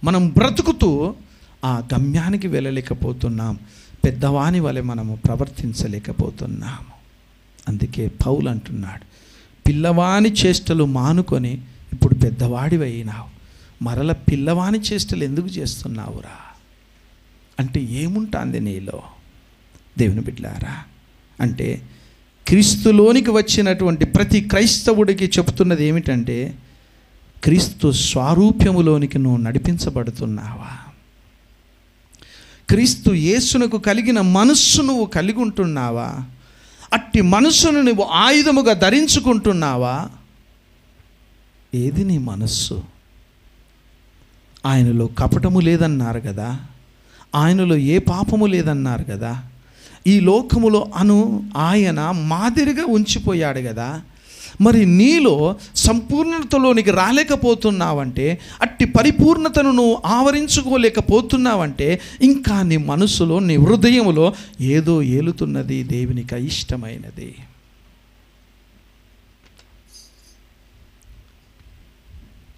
మనం బ్రతుకుతూ ఆ గమ్యానికి వెళ్ళలేకపోతున్నాం. పెద్దవాని వలె మనము ప్రవర్తించలేకపోతున్నాము. అందుకే పౌలు అంటున్నాడు, పిల్లవాని చేష్టలు మానుకొని ఇప్పుడు పెద్దవాడివైనావు. మరల పిల్లవాని చేష్టలు ఎందుకు చేస్తున్నావురా? అంటే ఏముంటుంది నీలో? దేవుని బిడ్డలారా, అంటే క్రీస్తులోనికి వచ్చినటువంటి ప్రతి క్రైస్తవుడికి చెప్తున్నది ఏమిటంటే, క్రీస్తు స్వారూప్యములోనికి నువ్వు నడిపించబడుతున్నావా? క్రీస్తు యేసునకు కలిగిన మనస్సు నువ్వు కలిగి ఉంటున్నావా? అట్టి మనస్సును నువ్వు ఆయుధముగా ధరించుకుంటున్నావా? ఏది నీ మనస్సు? ఆయనలో కపటము లేదన్నారు కదా, ఆయనలో ఏ పాపము లేదన్నారు కదా, ఈ లోకములో ఆయన మాదిరిగా ఉంచిపోయాడు కదా. మరి నీలో సంపూర్ణతలోనికి రాలేకపోతున్నావంటే, అట్టి పరిపూర్ణతను నువ్వు ఆవరించుకోలేకపోతున్నావంటే, ఇంకా నీ మనసులో, నీ హృదయములో ఏదో ఏలుతున్నది, దేవునికి అయిష్టమైనది.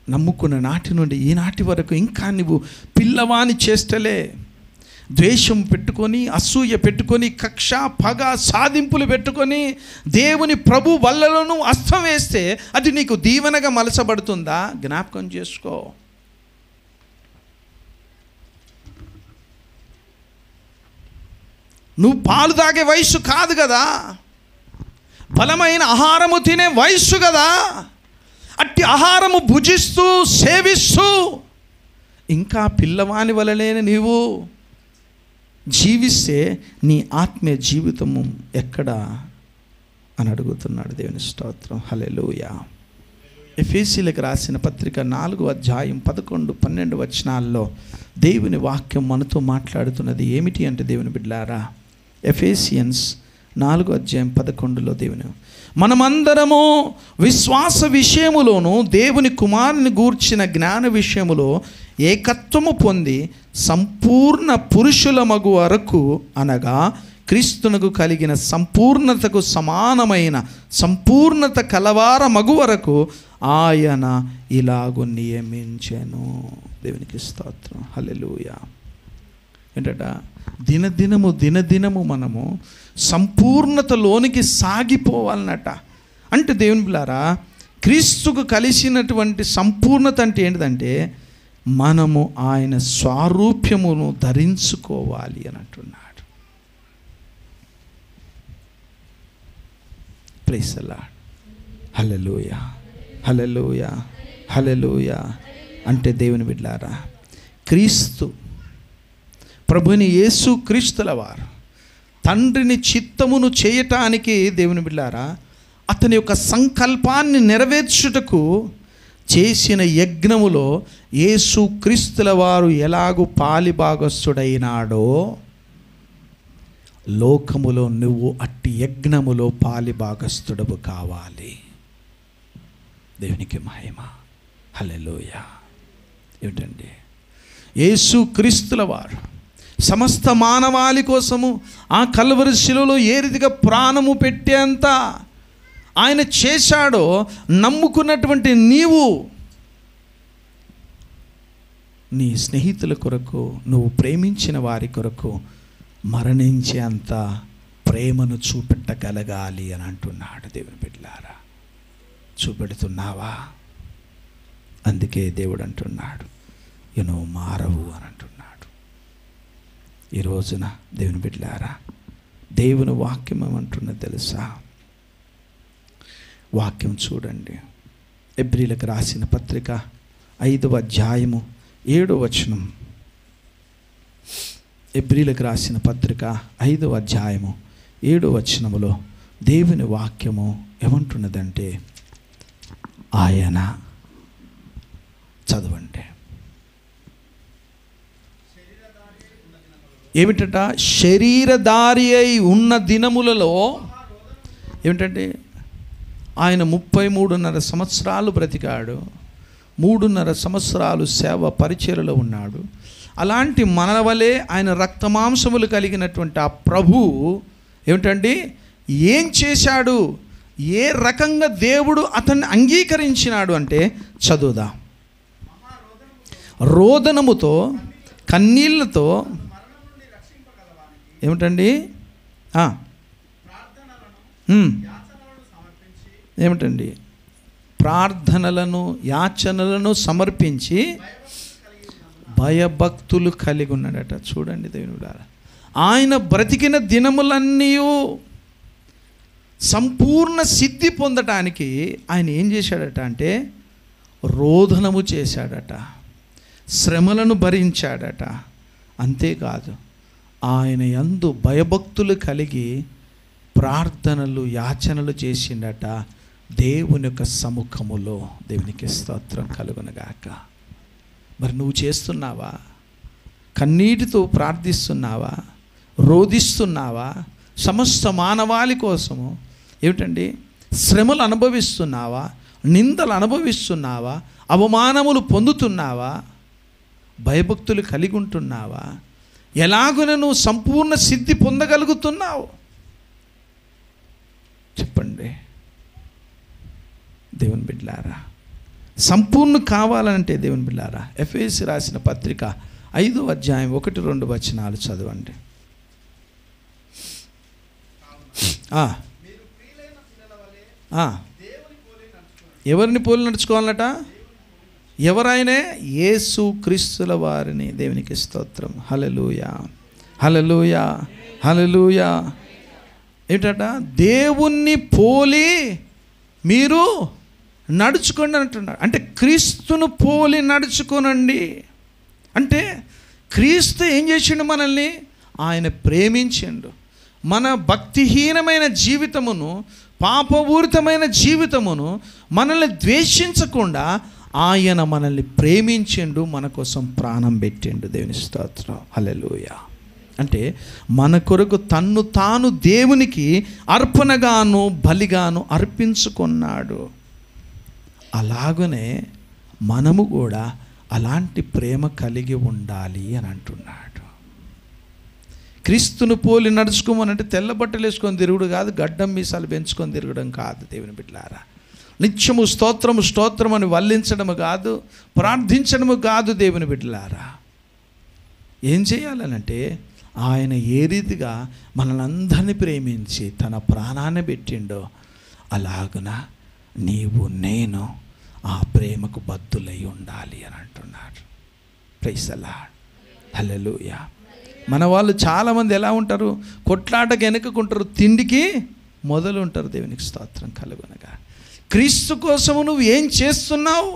నమ్ముకున్న నాటి నుండి ఈనాటి వరకు ఇంకా నువ్వు పిల్లవాని చేష్టలే, ద్వేషం పెట్టుకొని, అసూయ పెట్టుకొని, కక్ష, పగ, సాధింపులు పెట్టుకొని దేవుని ప్రభు వల్లను అస్తం వేస్తే అది నీకు దీవెనగా మలసబడుతుందా? జ్ఞాపకం చేసుకో. నువ్వు పాలు తాగే వయస్సు కాదు కదా, బలమైన ఆహారము తినే వయస్సు కదా. అట్టి ఆహారము భుజిస్తూ సేవిస్తూ ఇంకా పిల్లవాని వలనే నీవు జీవిస్తే నీ ఆత్మీయ జీవితము ఎక్కడ అని అడుగుతున్నాడు. దేవుని స్తోత్రం. హల్లెలూయా. ఎఫెసీయులకు రాసిన పత్రిక 4వ అధ్యాయం 11, 12 వచనాల్లో దేవుని వాక్యం మనతో మాట్లాడుతున్నది ఏమిటి అంటే, దేవుని బిడ్డలారా, ఎఫెసియన్స్ 4వ అధ్యాయం 11లో దేవుని, మనమందరము విశ్వాస విషయములోను దేవుని కుమారుని గూర్చిన జ్ఞాన విషయములో ఏకత్వము పొంది సంపూర్ణ పురుషుల మగు వరకు, అనగా క్రీస్తునకు కలిగిన సంపూర్ణతకు సమానమైన సంపూర్ణత కలవార మగు వరకు ఆయన ఇలాగు నియమించెను. దేవునికి స్తోత్రం. హల్లెలూయా. ఏంటట? దినదినము మనము సంపూర్ణతలోనికి సాగిపోవాలన్నట. అంటే దేవుని బిడ్డలారా, క్రీస్తుకు కలిసినటువంటి సంపూర్ణత అంటే ఏంటిదంటే, మనము ఆయన స్వారూప్యమును ధరించుకోవాలి అని అంటున్నాడు. Praise the Lord. Hallelujah, hallelujah, hallelujah. అంటే దేవుని బిడ్డలారా, క్రీస్తు ప్రభుని యేసు క్రీస్తుల వారు తండ్రిని చిత్తమును చేయటానికి, దేవుని బిడ్డలారా, అతని యొక్క సంకల్పాన్ని నెరవేర్చుటకు చేసిన యజ్ఞములో యేసు క్రీస్తుల వారు ఎలాగూ పాలిభాగస్థుడైనాడో, లోకములో నువ్వు అట్టి యజ్ఞములో పాలిభాగస్థుడవు కావాలి. దేవునికి మహిమ. హల్లెలూయా. ఏమిటండి? యేసు క్రీస్తుల వారు సమస్త మానవాళి కోసము ఆ కల్వరి శిలువలో ఏ రీతిగా ప్రాణము పెట్టేంత ఆయన చేశాడో, నమ్ముకున్నటువంటి నీవు నీ స్నేహితుల కొరకు, నువ్వు ప్రేమించిన వారి కొరకు మరణించే అంత ప్రేమను చూపెట్టగలగాలి అని అంటున్నాడు. దేవుని బిడ్డలారా, చూపెడుతున్నావా? అందుకే దేవుడు అంటున్నాడు, నువ్వు మారవు అని అంటున్నాడు. ఈ రోజున దేవుని బిడ్డలారా, దేవుని వాక్యం ఏమంటున్నది తెలుసా? వాక్యం చూడండి. ఎబ్రీలకు రాసిన పత్రిక 5వ అధ్యాయము 7వ వచనం. ఎబ్రీలకు రాసిన పత్రిక 5వ అధ్యాయము 7వ వచనములో దేవుని వాక్యము ఏమంటున్నదంటే, ఆయన చదవండి. ఏమిటట? శరీరధారి అయి ఉన్న దినములలో ఏమిటంటే, ఆయన 33.5 సంవత్సరాలు బ్రతికాడు. 3.5 సంవత్సరాలు సేవ పరిచర్యలో ఉన్నాడు. అలాంటి మన వలె ఆయన రక్తమాంసములు కలిగినటువంటి ఆ ప్రభువు ఏమిటండి, ఏం చేశాడు? ఏ రకంగా దేవుడు అతన్ని అంగీకరించినాడు అంటే చదువుదాం. రోదనముతో, కన్నీళ్లతో ఏమిటండి, ఏమిటండి, ప్రార్థనలను యాచనలను సమర్పించి భయభక్తులు కలిగి ఉన్నాడట. చూడండి దేవుని, ఆయన బ్రతికిన దినములన్నీ సంపూర్ణ సిద్ధి పొందటానికి ఆయన ఏం చేశాడట అంటే రోదనము చేశాడట, శ్రమలను భరించాడట. అంతేకాదు, ఆయన యందు భయభక్తులు కలిగి ప్రార్థనలు యాచనలు చేసిండట దేవుని యొక్క సముఖములో. దేవునికి స్తోత్రం కలుగునగాక. మరి నువ్వు చేస్తున్నావా? కన్నీటితో ప్రార్థిస్తున్నావా? రోదిస్తున్నావా? సమస్త మానవాళి కోసము ఏమిటండి శ్రమలు అనుభవిస్తున్నావా? నిందలు అనుభవిస్తున్నావా? అవమానములు పొందుతున్నావా? భయభక్తులు కలిగి ఉంటున్నావా? ఎలాగున నువ్వు సంపూర్ణ సిద్ధి పొందగలుగుతున్నావు చెప్పండి దేవుని బిడ్డలారా. సంపూర్ణ కావాలంటే దేవుని బిడ్డలారా, ఎఫెసీ రాసిన పత్రిక 5వ అధ్యాయం 1-2 వచనాలు చదవండి. ఎవరిని పోలి నడుచుకోవాలట? ఎవరైనా యేసు క్రీస్తుల వారిని. దేవునికి స్తోత్రం. హల్లెలూయా, హల్లెలూయా, హల్లెలూయా. ఏంటట? దేవుణ్ణి పోలి మీరు నడుచుకోండి అంటున్నాడు. అంటే క్రీస్తును పోలి నడుచుకోనండి. అంటే క్రీస్తు ఏం చేసిండు? మనల్ని ఆయన ప్రేమించిండు. మన భక్తిహీనమైన జీవితమును, పాపపూరితమైన జీవితమును మనల్ని ద్వేషించకుండా ఆయన మనల్ని ప్రేమించిండు, మన కోసం ప్రాణం పెట్టిండు. దేవుని స్తోత్రం. హల్లెలూయా. అంటే మన కొరకు తన్ను తాను దేవునికి అర్పణగాను బలిగాను అర్పించుకున్నాడు. అలాగనే మనము కూడా అలాంటి ప్రేమ కలిగి ఉండాలి అని అంటున్నాడు. క్రీస్తును పోలి నడుచుకోమనంటే తెల్ల బట్టలు వేసుకొని తిరుగుడు కాదు, గడ్డం మీసాలు పెంచుకొని తిరగడం కాదు. దేవుని బిడ్డలారా, నిత్యము స్తోత్రము స్తోత్రం అని వల్లించడము కాదు, ప్రార్థించడము కాదు. దేవుని బిడ్డలారా, ఏం చేయాలనంటే ఆయన ఏ రీతిగా మనల్ని అందరినీ ప్రేమించి తన ప్రాణాన్ని పెట్టిండో అలాగున నీవు నేను ఆ ప్రేమకు బద్దులై ఉండాలి అని అంటున్నాడు. Praise the Lord. హల్లెలూయా. మన వాళ్ళు చాలామంది ఎలా ఉంటారు? కొట్లాటకు వెనుకకుంటారు, తిండికి మొదలు ఉంటారు. దేవునికి స్తోత్రం కలుగునగా. క్రీస్తు కోసము నువ్వు ఏం చేస్తున్నావు?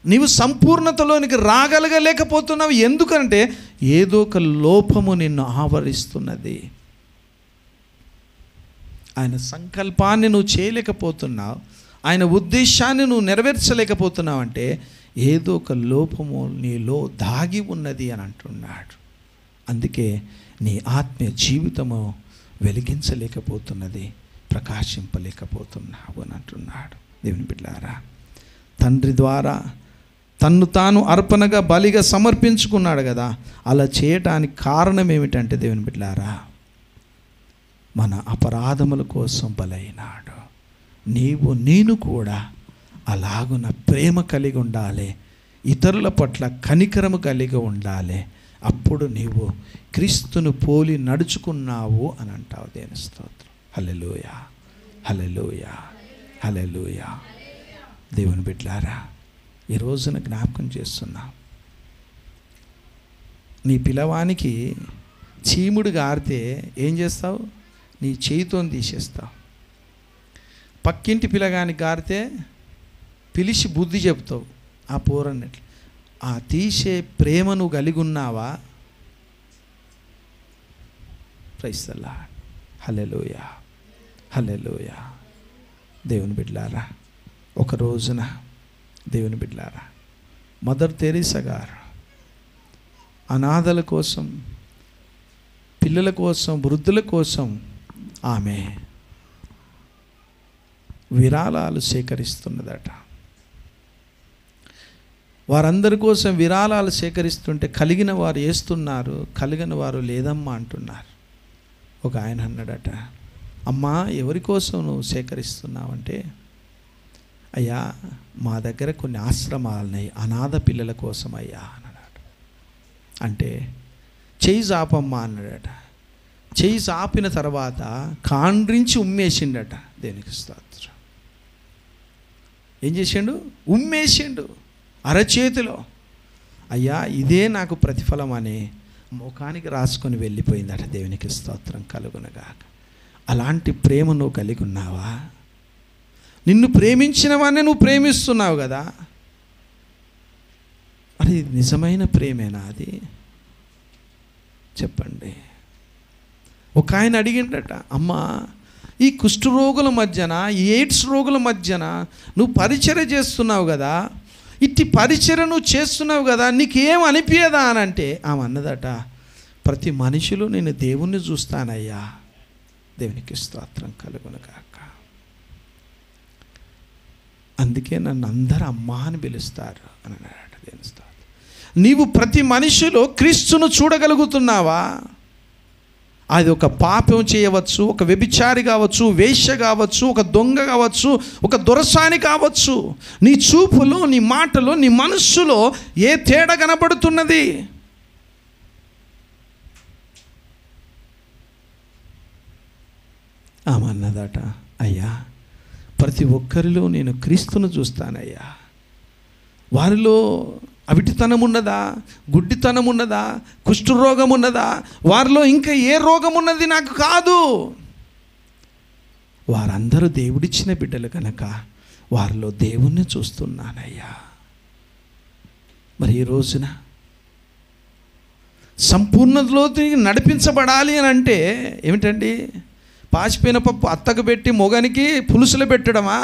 నీవు సంపూర్ణతలోనికి రాగలగలేకపోతున్నావు. ఎందుకంటే ఏదో ఒక లోపము నిన్ను ఆవరిస్తున్నది. ఆయన సంకల్పాన్ని నువ్వు చేయలేకపోతున్నావు, ఆయన ఉద్దేశాన్ని నువ్వు నెరవేర్చలేకపోతున్నావు. అంటే ఏదో ఒక లోపము నీలో దాగి ఉన్నది అని అంటున్నాడు. అందుకే నీ ఆత్మీయ జీవితము వెలిగించలేకపోతున్నది, ప్రకాశింపలేకపోతున్నావు అని అంటున్నాడు. దేవుని బిడ్డలారా, తండ్రి ద్వారా తన్ను తాను అర్పణగా బలిగా సమర్పించుకున్నాడు కదా. అలా చేయటానికి కారణం ఏమిటంటే దేవుని బిడ్డలారా, మన అపరాధముల కోసం బలైనాడు. నేను కూడా అలాగున ప్రేమ కలిగి ఉండాలి, ఇతరుల పట్ల కనికరము కలిగి ఉండాలి. అప్పుడు నీవు క్రీస్తును పోలి నడుచుకున్నావు అని అంటావు. దేవుని స్తోత్రం. హల్లెలూయా, హల్లెలూయా, హల్లెలూయా. దేవుని బిడ్డలారా, ఈ రోజున జ్ఞాపకం చేస్తున్నా, నీ పిల్లవానికి చీముడు గారితే ఏం చేస్తావు? నీ చేయితో తీసేస్తావు. పక్కింటి పిల్లగానికి గారితే పిలిచి బుద్ధి చెప్తావు ఆ పోరన్నట్లు. ఆ తీసే ప్రేమను కలిగి ఉన్నావా? Praise the Lord. Hallelujah, hallelujah. దేవుని బిడ్డలారా, ఒక రోజున దేవుని బిడ్డలారా, మదర్ తెరీసా గారు అనాథల కోసం, పిల్లల కోసం, వృద్ధుల కోసం ఆమె విరాళాలు సేకరిస్తున్నదట. వారందరి కోసం విరాళాలు సేకరిస్తుంటే కలిగిన వారు వేస్తున్నారు, కలిగిన వారు లేదమ్మా అంటున్నారు. ఒక ఆయన అన్నాడట, అమ్మా ఎవరి కోసం నువ్వు సేకరిస్తున్నావంటే, అయ్యా మా దగ్గర కొన్ని ఆశ్రమాలున్నాయి, అనాథ పిల్లల కోసం అయ్యా అన్నాడట. అంటే చెయ్యి చాపమ్మా అన్నాడట. చెయ్యి చాపిన తర్వాత కాండ్రించి ఉమ్మేసిండట. దేనికి స్తోత్రం. ఏం చేసిండు? ఉమ్మేసిండు అరచేతిలో. అయ్యా ఇదే నాకు ప్రతిఫలం అని ముఖానికి రాసుకొని వెళ్ళిపోయిందట. దేవునికి స్తోత్రం కలుగునగాక. అలాంటి ప్రేమ నువ్వు కలిగి ఉన్నావా? నిన్ను ప్రేమించిన వాడిని నువ్వు ప్రేమిస్తున్నావు కదా, అది నిజమైన ప్రేమేనా? అది చెప్పండి. ఒక ఆయన అడిగిండట, అమ్మా ఈ కుష్ఠరోగుల మధ్యన, ఈ ఎయిడ్స్ రోగుల మధ్యన నువ్వు పరిచర్య చేస్తున్నావు కదా, ఇట్టి పరిచర్య నువ్వు చేస్తున్నావు కదా, నీకేం అనిపించదా అని అంటే ఆమె అన్నదట, ప్రతి మనిషిలో నేను దేవుణ్ణి చూస్తానయ్యా. దేవునికి స్తోత్రం కలుగునుగాక. అందుకే నన్ను అందరూ అమ్మా అని పిలుస్తారు అని అన్నాడట. దేవుని స్తోత్రం. నీవు ప్రతి మనిషిలో క్రీస్తును చూడగలుగుతున్నావా? అది ఒక పాపం చేయవచ్చు, ఒక వ్యభిచారి కావచ్చు, వేశ్య కావచ్చు, ఒక దొంగ కావచ్చు, ఒక దొరసాని కావచ్చు. నీ చూపులో, నీ మాటలో, నీ మనస్సులో ఏ తేడా కనబడుతున్నది? ఆమె అన్నదట, అయ్యా ప్రతి ఒక్కరిలో నేను క్రీస్తును చూస్తానయ్యా. వారిలో అవిటితనం ఉన్నదా, గుడ్డితనం ఉన్నదా, కుష్ఠరోగం ఉన్నదా, వారిలో ఇంకా ఏ రోగం ఉన్నది నాకు కాదు. వారందరూ దేవుడిచ్చిన బిడ్డలు కనుక వారిలో దేవుణ్ణి చూస్తున్నానయ్యా. మరి ఈ రోజున సంపూర్ణతలోకి నడిపించబడాలి అని అంటే ఏమిటండి? పాచిపోయిన పప్పు అత్తకు పెట్టి మొగనికి పులుసులు పెట్టడమా?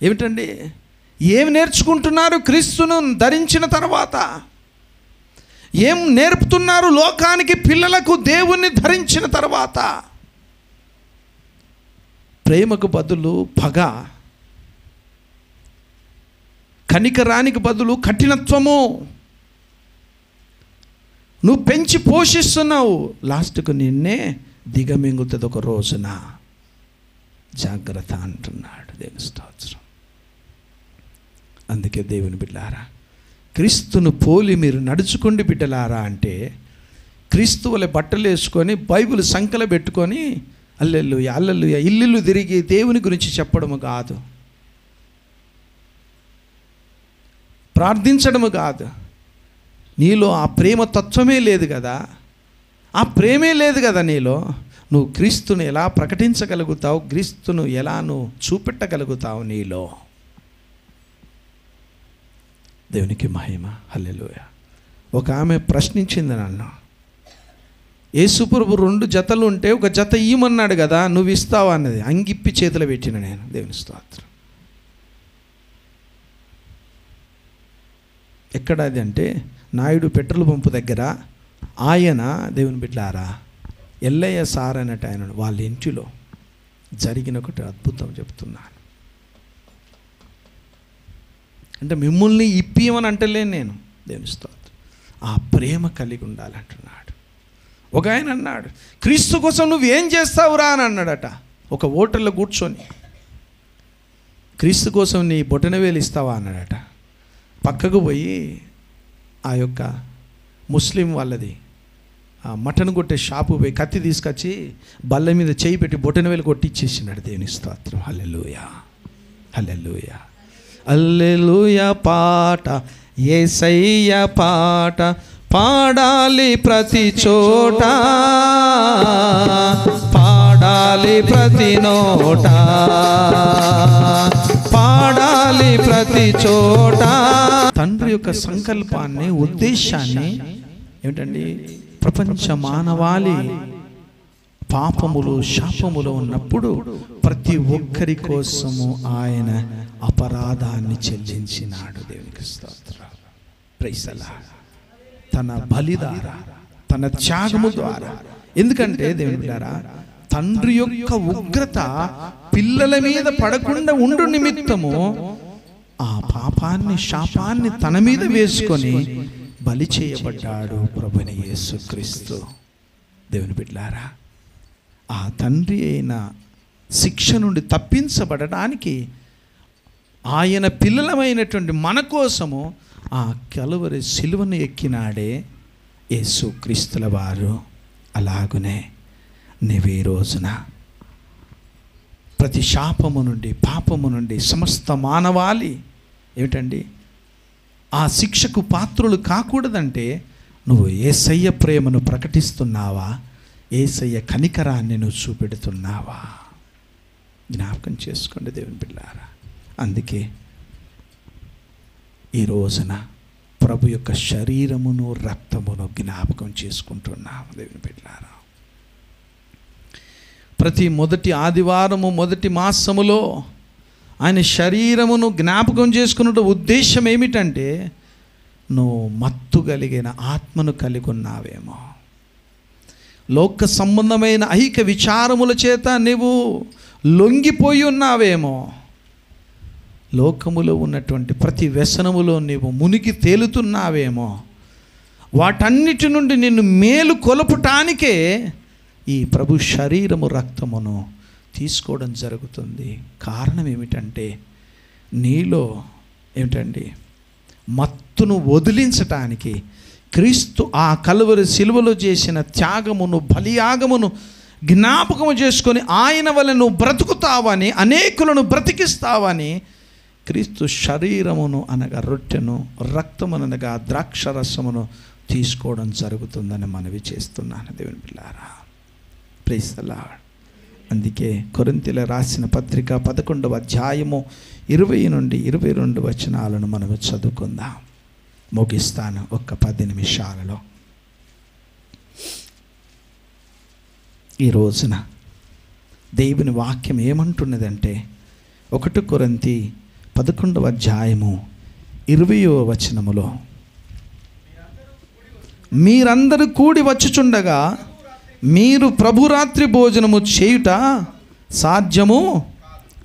ఏమిటండి? ఏం నేర్చుకుంటున్నారు క్రీస్తును ధరించిన తర్వాత? ఏం నేర్పుతున్నారు లోకానికి, పిల్లలకు దేవుణ్ణి ధరించిన తర్వాత? ప్రేమకు బదులు పగ, కనికరానికి బదులు కఠినత్వము నువ్వు పెంచి పోషిస్తున్నావు. లాస్ట్కు నిన్నే దిగమింగుతుంది ఒక రోజున. జాగ్రత్త అంటున్నాడు. దేవుని స్తోత్రం. అందుకే దేవుని బిడ్డలారా, క్రీస్తును పోలి మీరు నడుచుకోండి బిడ్డలారా అంటే, క్రీస్తు వలె బట్టలు వేసుకొని బైబిల్ సంకల పెట్టుకొని అల్లెల్లుయ అల్లెల్లుయ ఇల్లు తిరిగి దేవుని గురించి చెప్పడము కాదు, ప్రార్థించడము కాదు. నీలో ఆ ప్రేమ తత్వమే లేదు కదా, ఆ ప్రేమే లేదు కదా నీలో. నువ్వు క్రీస్తును ఎలా ప్రకటించగలుగుతావు? క్రీస్తును ఎలా నువ్వు చూపెట్టగలుగుతావు నీలో? దేవునికి మహిమ. హల్లెలూయా. ఒక ఆమె ప్రశ్నించింది నన్ను, యేసుప్రభు 2 జతలు ఉంటే ఒక జత ఇయ్యమన్నాడు కదా, నువ్వు ఇస్తావా అన్నది. అంగిప్పి చేతిలో పెట్టిన నేను. దేవుని స్తోత్రం. ఎక్కడ అది అంటే నాయుడు పెట్రోల్ పంపు దగ్గర ఆయన, దేవుని బిడ్డలారా, ఎల్లయ్య సార్ అన్నట్టు ఆయన, వాళ్ళ ఇంటిలో జరిగిన ఒకటి అద్భుతం చెప్తున్నాను. అంటే మిమ్మల్ని ఇప్పియమని అంటలేను నేను. దేవుని స్తోత్రం. ఆ ప్రేమ కలిగి ఉండాలంటున్నాడు. ఒక ఆయన అన్నాడు, క్రీస్తు కోసం నువ్వు ఏం చేస్తావురా అని అన్నాడట. ఒక హోటల్లో కూర్చొని, క్రీస్తు కోసం నీ బొటనవేలు ఇస్తావా అన్నాడట. పక్కకు పోయి ఆ యొక్క ముస్లిం వాళ్ళది మటన్ కొట్టే షాపు పోయి కత్తి తీసుకొచ్చి బల్ల మీద చేయి పెట్టి బొటనవేలు కొట్టి ఇచ్చేసినాడు. దేవుని స్తోత్రం. హల్లెలూయా, హల్లెలూయా. హల్లెలూయా పాట, యేసయ్య పాట పాడాలి ప్రతి చోట, పాడాలి ప్రతి నోట, పాడాలి ప్రతి చోట. తండ్రి యొక్క సంకల్పాన్ని, ఉద్దేశాన్ని ఏమిటండి? ప్రపంచ మానవాళి పాపములు శాపములు ఉన్నప్పుడు ప్రతి ఒక్కరి కోసము ఆయన అపరాధాన్ని చెల్లించినాడు. దేవునికి స్తోత్రం. Praise the Lord. తన బలి ద్వారా, తన త్యాగము ద్వారా. ఎందుకంటే దేవుని బిడ్డలారా, తండ్రి యొక్క ఉగ్రత పిల్లల మీద పడకుండా ఉండు నిమిత్తము ఆ పాపాన్ని శాపాన్ని తన మీద వేసుకొని బలి చేయబడ్డాడు ప్రభువైన యేసుక్రీస్తు. దేవుని బిడ్డలారా, ఆ తండ్రి అయిన శిక్ష నుండి తప్పించబడడానికి ఆయన పిల్లలమైనటువంటి మన కోసము ఆ కలువరి సిలువను ఎక్కినాడే యేసుక్రీస్తుల వారు. అలాగునే నీవు ఈ రోజున ప్రతి శాపము నుండి, పాపము నుండి సమస్త మానవాళి ఏమిటండి ఆ శిక్షకు పాత్రులు కాకూడదంటే నువ్వు యేసయ్య ప్రేమను ప్రకటిస్తున్నావా? యేసయ్య కనికరాన్ని నువ్వు చూపెడుతున్నావా? జ్ఞాపకం చేసుకోండి దేవుని బిడ్డలారా. అందుకే ఈ రోజున ప్రభు యొక్క శరీరమును రక్తమును జ్ఞాపకం చేసుకుంటున్నాము దేవుని బిడ్డలారా. ప్రతి మొదటి ఆదివారము, మొదటి మాసములో ఆయన శరీరమును జ్ఞాపకం చేసుకున్న ఉద్దేశం ఏమిటంటే, నువ్వు మత్తు కలిగిన ఆత్మను కలిగి ఉన్నావేమో, లోక సంబంధమైన ఐహిక విచారముల చేత నీవు లొంగిపోయి ఉన్నావేమో, లోకములో ఉన్నటువంటి ప్రతి వ్యసనములో నీవు మునిగి తేలుతున్నావేమో, వాటన్నిటి నుండి నిన్ను మేలు కొలపటానికే ఈ ప్రభు శరీరము రక్తమును తీసుకోవడం జరుగుతుంది. కారణం ఏమిటంటే, నీలో ఏమిటండి మత్తును వదిలించటానికి క్రీస్తు ఆ కలువరి సిలువలో చేసిన త్యాగమును, బలియాగమును జ్ఞాపకము చేసుకొని ఆయన వల్ల నువ్వు బ్రతుకుతావని, అనేకులను బ్రతికిస్తావని క్రీస్తు శరీరమును అనగా రొట్టెను, రక్తమును అనగా ద్రాక్షరసమును తీసుకోవడం జరుగుతుందని మనవి చేస్తున్నాను దేవుని బిడ్డలారా. Praise the Lord. అందుకే కొరింథీయుల రాసిన పత్రిక 11వ అధ్యాయము 20 నుండి 22 వచనాలను మనము చదువుకుందాం. ముగిస్తాను ఒక్క 10 నిమిషాలలో. ఈ రోజున దేవుని వాక్యం ఏమంటున్నదంటే, 1 కొరింథీ 11వ అధ్యాయము 20వ వచనములో, మీరందరూ కూడి వచ్చుచుండగా మీరు ప్రభురాత్రి భోజనము చేయుట సాధ్యము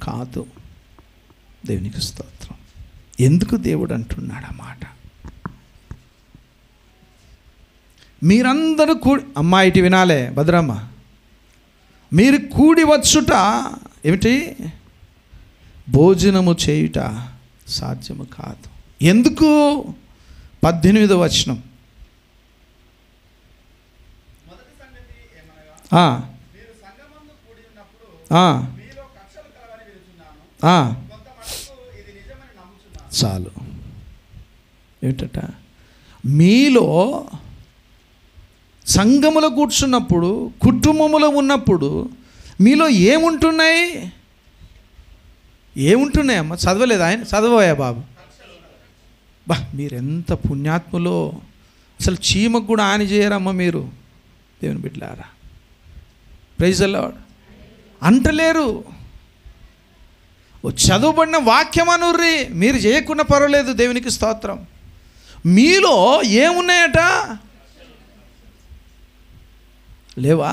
కాదు. దేవునికి స్తోత్రం. ఎందుకు దేవుడు అంటున్నాడు ఆ మాట? మీరందరూ కూడి, అమ్మా ఇటు వినాలే భద్రమ్మ, మీరు కూడి వచ్చుట ఏమిటి? భోజనము చేయుట సాధ్యము కాదు. ఎందుకు? 18వ వచనం, చాలు. ఏమిటట? మీలో సంఘములో కూర్చున్నప్పుడు, కుటుంబములో ఉన్నప్పుడు మీలో ఏముంటున్నాయి? ఏముంటున్నాయమ్మా? చదవలేదు ఆయన? చదవయా బాబు. మీరెంత పుణ్యాత్ములో! అసలు చీమకు కూడా హాని చేయరమ్మా మీరు దేవుని బిడ్డలారా. Praise the Lord. అంటలేరు. చదువుబడిన వాక్యం అనుర్రి, మీరు చేయకుండా పర్వాలేదు. దేవునికి స్తోత్రం. మీలో ఏమున్నాయట? లేవా?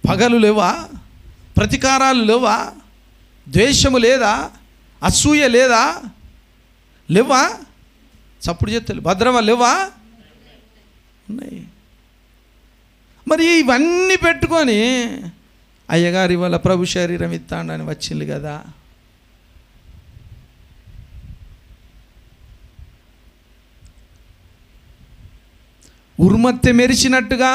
పగలు లేవా? ప్రతీకారాలు లేవా? ద్వేషము లేదా? అసూయ లేదా? లేవా? చప్పుడు చేతులు భద్రమా లేవా? ఉన్నాయి. మరి ఇవన్నీ పెట్టుకొని అయ్యగారు ఇవాళ ప్రభు శరీరం ఇస్తాడని వచ్చింది కదా. ఉరుమత్తె మెరిచినట్టుగా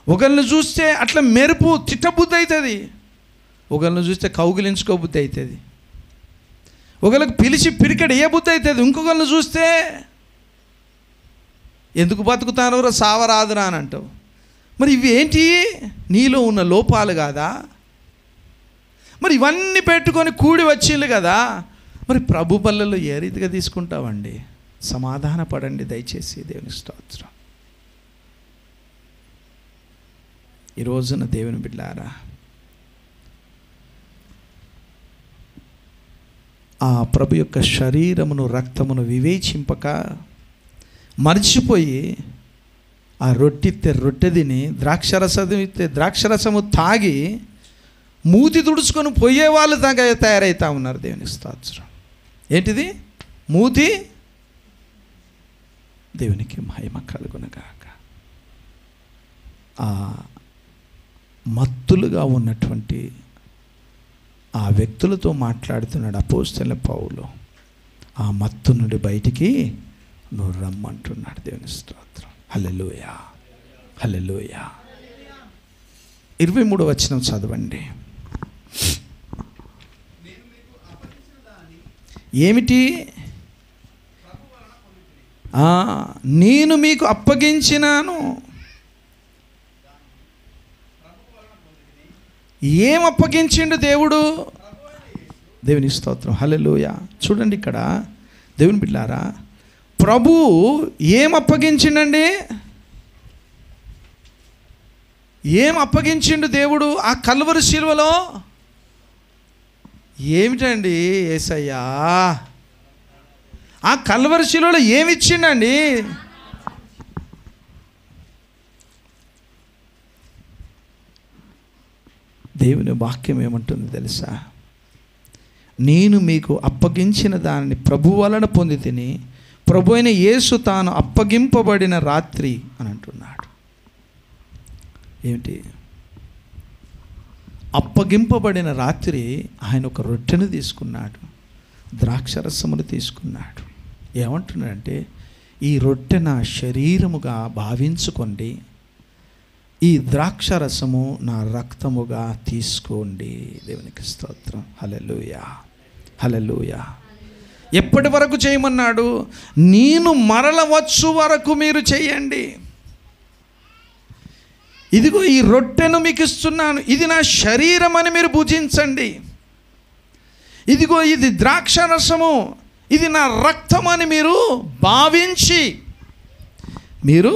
ఒకరిని చూస్తే అట్లా మెరుపు తిట్టబుద్ధి అవుతుంది. ఒకళ్ళని చూస్తే కౌగిలించుకో బుద్ధి అవుతుంది, ఒకళ్ళకి పిలిచి పిరికెడు ఏ బుద్ధి అవుతుంది, ఇంకొకళ్ళని చూస్తే ఎందుకు బతుకుతాను రా సావరాదురా అని అంటావు. మరి ఇవి ఏంటి? నీలో ఉన్న లోపాలు కాదా? మరి ఇవన్నీ పెట్టుకొని కూడి వచ్చింది కదా, మరి ప్రభు బల్లలో ఏ రీతిగా తీసుకుంటావండి? సమాధాన పడండి దయచేసి. దేవుని స్తోత్రం. ఈ రోజున దేవుని బిడ్డలారా, ఆ ప్రభు యొక్క శరీరమును రక్తమును వివేచింపక మర్చిపోయి ఆ రొట్టె తిని ద్రాక్షరసము తాగి మూతి తుడుచుకొని పోయే వాళ్ళు తయారవుతా ఉన్నారు. దేవుని స్తోత్రం. ఏంటిది? మూతి. దేవునికి మహిమ కలుగునగాక. ఆ మత్తులుగా ఉన్నటువంటి ఆ వ్యక్తులతో మాట్లాడుతున్నాడు అపోస్తలుడైన పౌలు. ఆ మత్తు నుండి బయటికి నువ్వు రమ్మంటున్నాడు. దేవుని స్తోత్రం. హల్లెలూయా, హల్లెలూయా. 23వ వచనం చదవండి. ఏమిటి? నేను మీకు అప్పగించినాను. ఏం అప్పగించిండు దేవుడు? దేవుని స్తోత్రం. హల్లెలూయా. చూడండి ఇక్కడ దేవుని బిడ్డలారా, ప్రభు ఏం అప్పగించిండండి? ఏం అప్పగించిండు దేవుడు ఆ కల్వరి శిలువలో? ఏమిటండి యేసయ్యా? ఆ కల్వరి శిలువలో ఏమిచ్చిండండి? దేవుని వాక్యం ఏమంటుంది తెలుసా? నేను మీకు అప్పగించిన దానిని ప్రభు వలన పొంది తిని, ప్రభు అయిన యేసు తాను అప్పగింపబడిన రాత్రి అని అంటున్నాడు. ఏమిటి? అప్పగింపబడిన రాత్రి ఆయన ఒక రొట్టెను తీసుకున్నాడు, ద్రాక్షరసమును తీసుకున్నాడు. ఏమంటున్నాడంటే, ఈ రొట్టె నా శరీరముగా భావించుకోండి, ఈ ద్రాక్షరసము నా రక్తముగా తీసుకోండి. దేవునికి స్తోత్రం. హల్లెలూయా, హల్లెలూయా. ఎప్పటి వరకు చేయమన్నాడు? నేను మరల వచ్చు వరకు మీరు చేయండి. ఇదిగో ఈ రొట్టెను మీకు ఇస్తున్నాను, ఇది నా శరీరం అని మీరు భుజించండి. ఇదిగో ఇది ద్రాక్షరసము, ఇది నా రక్తం అని మీరు భావించి మీరు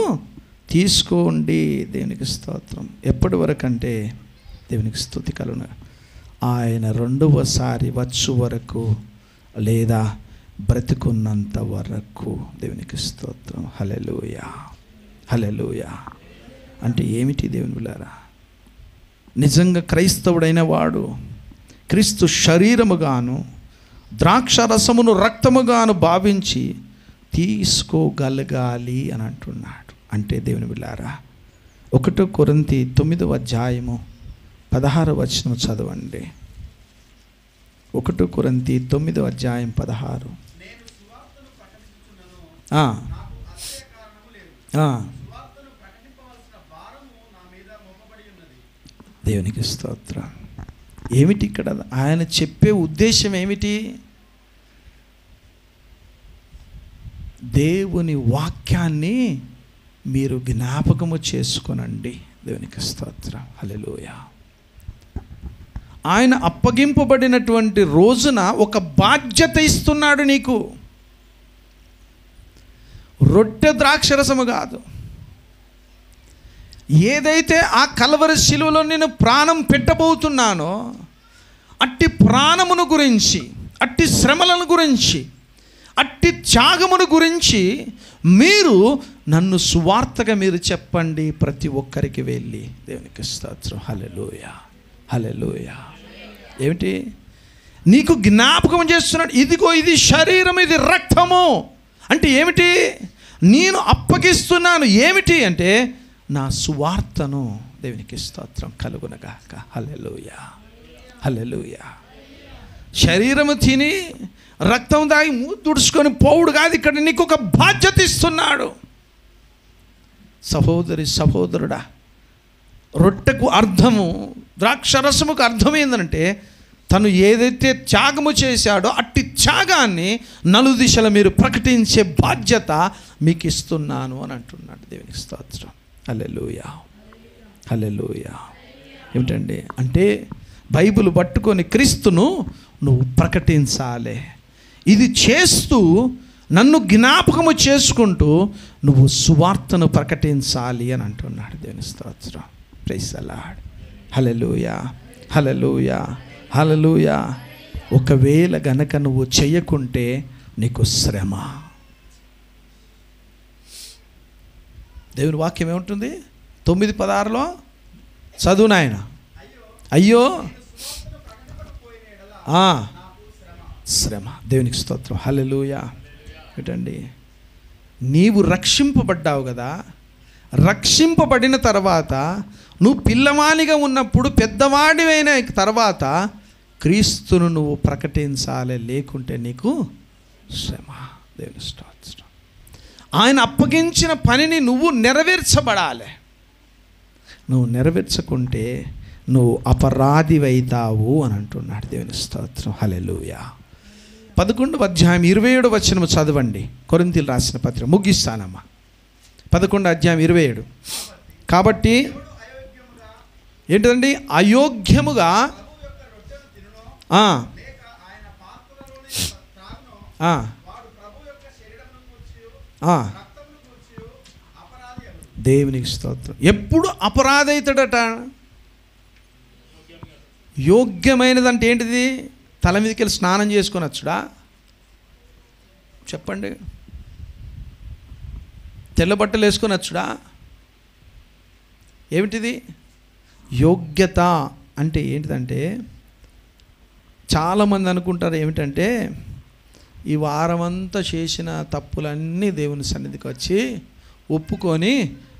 తీసుకోండి. దేవునికి స్తోత్రం. ఎప్పటి వరకు అంటే దేవునికి స్తుతి కలుగును, ఆయన రెండవసారి వచ్చు వరకు, లేదా బ్రతికున్నంత వరకు. దేవునికి స్తోత్రం. హల్లెలూయా, హల్లెలూయా. అంటే ఏమిటి దేవుని బిడ్డలారా? నిజంగా క్రైస్తవుడైన వాడు క్రీస్తు శరీరముగాను ద్రాక్షరసమును రక్తముగాను భావించి తీసుకోగలగాలి అని అంటున్నాడు. అంటే దేవుని బిడ్డలారా, 1 కొరింథీ 9వ అధ్యాయము 16వ వచనం చదవండి. 1 కొరింథీ 9వ అధ్యాయం 16. దేవునికి స్తోత్రం. ఏమిటి ఇక్కడ ఆయన చెప్పే ఉద్దేశం ఏమిటి? దేవుని వాక్యాన్ని మీరు జ్ఞాపకము చేసుకొనండి. దేవునికి స్తోత్రం. హల్లెలూయా. ఆయన అప్పగింపబడినటువంటి రోజున ఒక బాధ్యత ఇస్తున్నాడు నీకు. రొట్టె ద్రాక్షరసము కాదు, ఏదైతే ఆ కల్వరి శిలువలో నేను ప్రాణం పెట్టబోతున్నానో అట్టి ప్రాణమును గురించి, అట్టి శ్రమలను గురించి, అట్టి త్యాగమును గురించి మీరు నన్ను సువార్తగా మీరు చెప్పండి ప్రతి ఒక్కరికి వెళ్ళి. దేవునికి స్తోత్రం. హల్లెలూయా, హల్లెలూయా. ఏమిటి? నీకు జ్ఞాపకం చేస్తున్నాడు. ఇదిగో ఇది శరీరం, ఇది రక్తము. అంటే ఏమిటి? నేను అప్పగిస్తున్నాను. ఏమిటి అంటే నా సువార్తను. దేవునికి స్తోత్రం కలుగునగాక. హల్లెలూయా, హల్లెలూయా. శరీరము తిని రక్తం దాగి తుడుచుకొని పోవుడు కాదు, ఇక్కడ నీకు ఒక బాధ్యత ఇస్తున్నాడు. సహోదరి సహోదరుడా, రొట్టెకు అర్థము ద్రాక్షరసముకు అర్థమైందంటే తను ఏదైతే త్యాగము చేశాడో అట్టి త్యాగాన్ని నలుదిశల మీరు ప్రకటించే బాధ్యత మీకు ఇస్తున్నాను అని అంటున్నాడు. దేవునికి స్తోత్రం. హల్లెలూయా, హల్లెలూయా. ఏమిటండి అంటే బైబిల్ పట్టుకొని క్రీస్తును నువ్వు ప్రకటించాలి. ఇది చేస్తూ నన్ను జ్ఞాపకము చేసుకుంటూ నువ్వు సువార్తను ప్రకటించాలి అని అంటున్నాడు. దేవుని స్తోత్రం. Praise the Lord. Hallelujah, hallelujah, hallelujah. ఒకవేళ గనక నువ్వు చెయ్యకుంటే నీకు శ్రమ. దేవుని వాక్యం ఏముంటుంది? 9:16 చదువు నాయన. అయ్యో శ్రమ. దేవునికి స్తోత్రం. హల్లెలూయా. ఏంటండి నీవు రక్షింపబడ్డావు కదా, రక్షింపబడిన తర్వాత నువ్వు పిల్లవానిగా ఉన్నప్పుడు పెద్దవాడివైన తర్వాత క్రీస్తును నువ్వు ప్రకటించాలి, లేకుంటే నీకు శ్రమ. దేవుని స్తోత్రం. ఆయన అప్పగించిన పనిని నువ్వు నెరవేర్చబడాలి. నువ్వు నెరవేర్చకుంటే నువ్వు అపరాధివైతావు అని అంటున్నాడు. దేవుని స్తోత్రం. హల్లెలూయా. 11వ అధ్యాయం 27వ వచనం చదవండి. కొరింథీయులకు రాసిన పత్రిక. ముగిస్తానమ్మా. 11వ అధ్యాయం 27. కాబట్టి ఏంటిదండి? అయోగ్యముగా దేవునికి స్తోత్రం. ఎప్పుడు అపరాధి అవుతాడట? యోగ్యమైనదంటే ఏంటిది? తల మీదకి వెళ్ళి స్నానం చేసుకొని వచ్చుడా? చెప్పండి. తెల్ల బట్టలు వేసుకొని వచ్చుడా? ఏమిటిది? యోగ్యత అంటే ఏంటిదంటే చాలామంది అనుకుంటారు ఏమిటంటే ఈ వారమంతా చేసిన తప్పులన్నీ దేవుని సన్నిధికి వచ్చి ఒప్పుకొని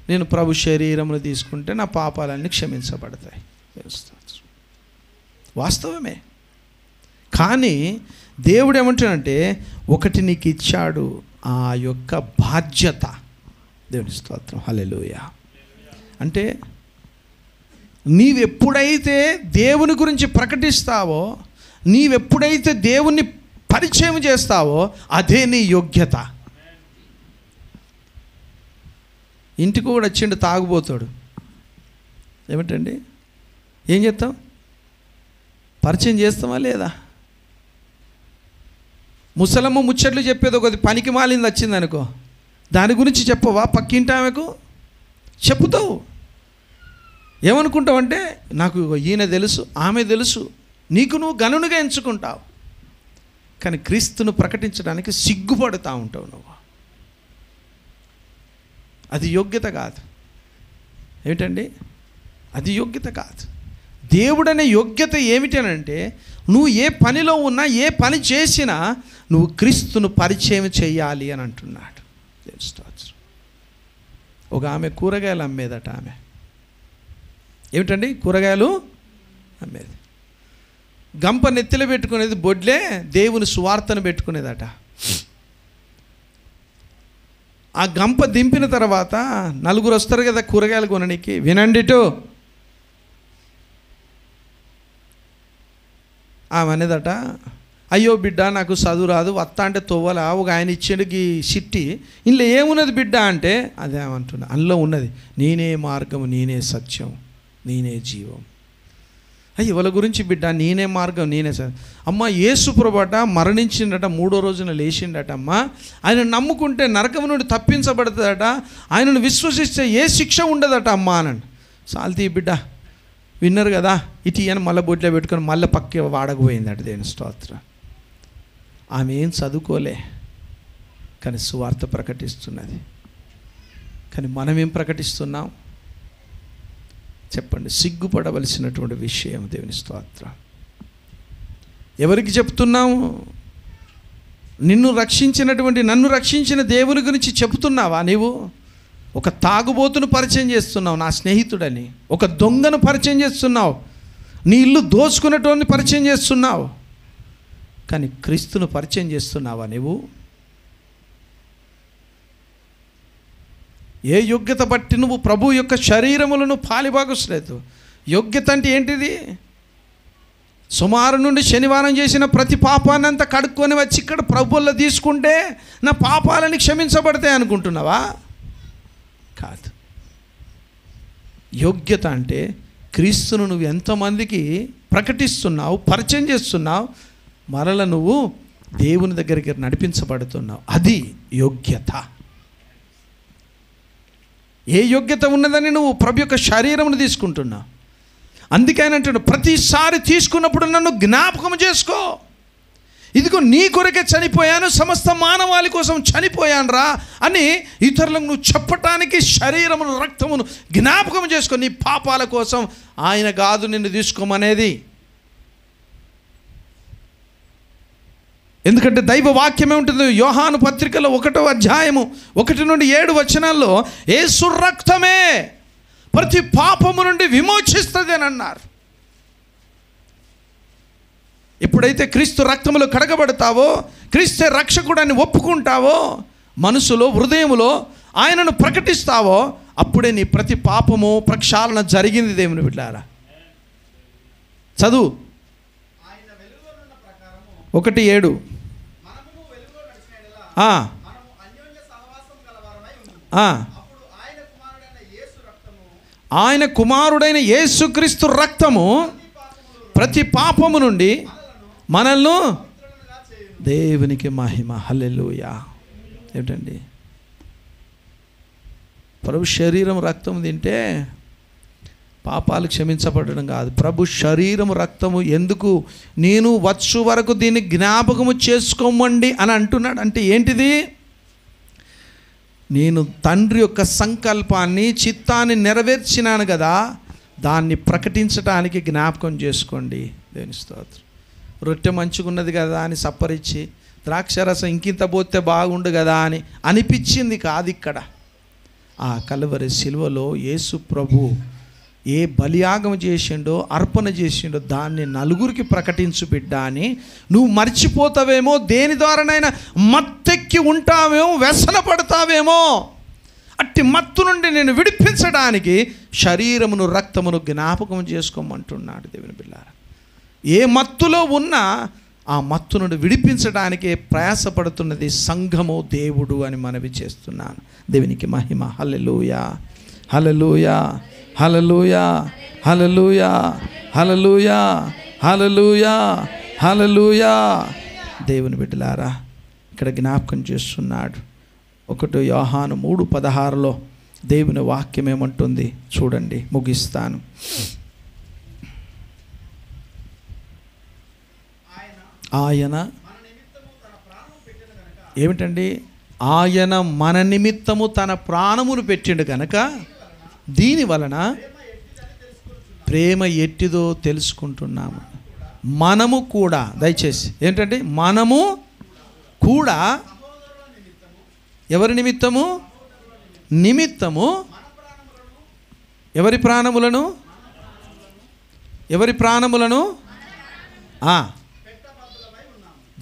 నేను ప్రభు శరీరమును తీసుకుంటే నా పాపాలన్నీ క్షమించబడతాయి. వాస్తవమే. కానీ దేవుడు ఏమంటాడంటే ఒకటి నీకు ఇచ్చాడు, ఆ యొక్క బాధ్యత. దేవుని స్తోత్రం. హల్లెలూయా. అంటే నీవెప్పుడైతే దేవుని గురించి ప్రకటిస్తావో, నీవెప్పుడైతే దేవుణ్ణి పరిచయం చేస్తావో అదే నీ యోగ్యత. ఇంటికి కూడా వచ్చిండు తాగుబోతాడు. ఏమిటండి? ఏం చేస్తాం? పరిచయం చేస్తామా లేదా? ముసలమ్మ ముచ్చట్లు చెప్పేది ఒకటి పనికి మాలింది వచ్చింది అనుకో, దాని గురించి చెప్పవా? పక్కింటి ఆమెకు చెప్పుతావు. ఏమనుకుంటావంటే నాకు ఈయన తెలుసు, ఆమె తెలుసు, నీకు నువ్వు గనునిగా ఎంచుకుంటావు. కానీ క్రీస్తును ప్రకటించడానికి సిగ్గుపడుతూ ఉంటావు నువ్వు. అది యోగ్యత కాదు. ఏమిటండి? అది యోగ్యత కాదు. దేవుడనే యోగ్యత ఏమిటనంటే నువ్వు ఏ పనిలో ఉన్నా, ఏ పని చేసినా నువ్వు క్రీస్తును పరిచయం చేయాలి అని అంటున్నాడు. ఒక ఆమె కూరగాయలు అమ్మేదట. ఆమె ఏమిటండి? కూరగాయలు అమ్మేది. గంప నెత్తిలో పెట్టుకునేది బొడ్లే, దేవుని సువార్తను పెట్టుకునేదట. ఆ గంప దింపిన తర్వాత నలుగురు వస్తారు కదా కూరగాయలు కొనడానికి. వినండిటో ఆమె అనేదట, అయ్యో బిడ్డ నాకు చదువు రాదు, వత్త అంటే తొవ్వల ఒక ఆయన ఇచ్చేడికి సిట్టి, ఇందులో ఏమున్నది బిడ్డ అంటే అదే ఏమంటున్నా, అందులో ఉన్నది నేనే మార్గము, నేనే సత్యం, నేనే జీవం. అయ్యి ఎవరి గురించి బిడ్డ? నేనే మార్గం, నేనే అమ్మ. యేసు ప్రభువట మరణించిండట, 3వ రోజున లేచిండట. అమ్మ, ఆయన నమ్ముకుంటే నరకం నుండి తప్పించబడుతుందట, ఆయనను విశ్వసిస్తే ఏ శిక్ష ఉండదట అమ్మ అనండి. సాల్తీ బిడ్డ, విన్నారు కదా, ఇటు ఈయన మళ్ళీ బొడ్లో పెట్టుకొని మళ్ళీ పక్క వాడకపోయిందట. దేవుని స్తోత్రం. ఆమె ఏం చదువుకోలే, కానీ సువార్త ప్రకటిస్తున్నది. కానీ మనం ఏం ప్రకటిస్తున్నాం చెప్పండి? సిగ్గుపడవలసినటువంటి విషయం. దేవుని స్తోత్రం. ఎవరికి చెప్తున్నాము? నిన్ను రక్షించినటువంటి, నన్ను రక్షించిన దేవుని గురించి చెబుతున్నావా నీవు? ఒక తాగుబోతును పరిచయం చేస్తున్నావు నా స్నేహితుడని, ఒక దొంగను పరిచయం చేస్తున్నావు, నీ ఇల్లు దోచుకున్నటువంటి పరిచయం చేస్తున్నావు. కానీ క్రీస్తును పరిచయం చేస్తున్నావా నువ్వు? ఏ యోగ్యత బట్టి నువ్వు ప్రభు యొక్క శరీరములను పాలిభాగస్లేదు? యోగ్యత అంటే ఏంటిది? సుమారు నుండి శనివారం చేసిన ప్రతి పాపాన్ని అంతా కడుక్కొని వచ్చి ఇక్కడ ప్రభువుల్లో తీసుకుంటే నా పాపాలని క్షమించబడతాయి అనుకుంటున్నావా? కాదు. యోగ్యత అంటే క్రీస్తును నువ్వు ఎంతమందికి ప్రకటిస్తున్నావు, పరిచయం చేస్తున్నావు, మరల నువ్వు దేవుని దగ్గరికి నడిపించబడుతున్నావు. అది యోగ్యత. ఏ యోగ్యత ఉన్నదని నువ్వు ప్రభు యొక్క శరీరమును తీసుకుంటున్నావు. అందుకే ఆయన అంటాడు, ప్రతిసారి తీసుకున్నప్పుడు నన్ను జ్ఞాపకం చేసుకో. ఇదిగో నీ కొరకే చనిపోయాను, సమస్త మానవాళి కోసం చనిపోయాను రా అని ఇతరులకు నువ్వు చెప్పటానికి శరీరమును రక్తమును జ్ఞాపకం చేసుకో. నీ పాపాల కోసం ఆయన కాదు నిన్ను తీసుకోమనేది. ఎందుకంటే దైవ వాక్యమే ఉంటుంది. యోహాను పత్రికలో 1వ అధ్యాయము 1 నుండి 7 వచనాల్లో యేసు రక్తమే ప్రతి పాపము నుండి విమోచిస్తుంది అని అన్నారు. ఎప్పుడైతే క్రీస్తు రక్తములో కడగబడతావో, క్రీస్తే రక్షకుడని ఒప్పుకుంటావో, మనసులో హృదయములో ఆయనను ప్రకటిస్తావో, అప్పుడే నీ ప్రతి పాపము ప్రక్షాళన జరిగింది. దేవుని బిడ్డలారా చదువు 1:7. ఆయన కుమారుడైన యేసుక్రీస్తు రక్తము ప్రతి పాపము నుండి మనల్ని, దేవునికి మహిమ, హల్లెలూయా. ఏమిటండి? ప్రభు శరీరం రక్తం తింటే పాపాలు క్షమించబడడం కాదు. ప్రభు శరీరం రక్తము ఎందుకు? నేను వచ్చు వరకు దీన్ని జ్ఞాపకము చేసుకోమండి అని అంటున్నాడు. అంటే ఏంటిది? నేను తండ్రి యొక్క సంకల్పాన్ని, చిత్తాన్ని నెరవేర్చినాను కదా, దాన్ని ప్రకటించడానికి జ్ఞాపకం చేసుకోండి. దేవుని స్తోత్రం. రొట్టె మంచుకున్నది కదా అని సప్పరిచ్చి, ద్రాక్షరసం ఇంకింత పోతే బాగుండు కదా అని అనిపించింది కాదు. ఇక్కడ ఆ కలువరి శిలువలో యేసు ప్రభు ఏ బలియాగం చేసిండో, అర్పణ చేసిండో దాన్ని నలుగురికి ప్రకటించు బిడ్డ అని. నువ్వు మర్చిపోతావేమో, దేని ద్వారానైనా మత్తెక్కి ఉంటావేమో, వ్యసన పడతావేమో. అట్టి మత్తు నుండి నేను విడిపించడానికి శరీరమును రక్తమును జ్ఞాపకం చేసుకోమంటున్నాడు దేవుని బిడ్డలారా. ఏ మత్తులో ఉన్నా ఆ మత్తు నుండి విడిపించడానికే ప్రయాసపడుతున్నది సంఘము, దేవుడు అని మనవి చేస్తున్నాను. దేవునికి మహిమ. హల్లెలూయా, hallelujah, hallelujah, hallelujah, hallelujah, hallelujah, hallelujah. దేవుని బిడ్డలారా ఇక్కడ జ్ఞాపకం చేస్తున్నాడు. 1 యోహాను 3:16లో దేవుని వాక్యం ఏమంటుంది చూడండి, ముగిస్తాను. ఆయన ఏమిటండి? ఆయన మన నిమిత్తము తన ప్రాణమును పెట్టిండు కనుక దీని వలన ప్రేమ ఎట్టిదో తెలుసుకుంటున్నాము. మనము కూడా, దయచేసి ఏంటంటే, మనము కూడా ఎవరి నిమిత్తము? నిమిత్తము ఎవరి ప్రాణములను? ఎవరి ప్రాణములను?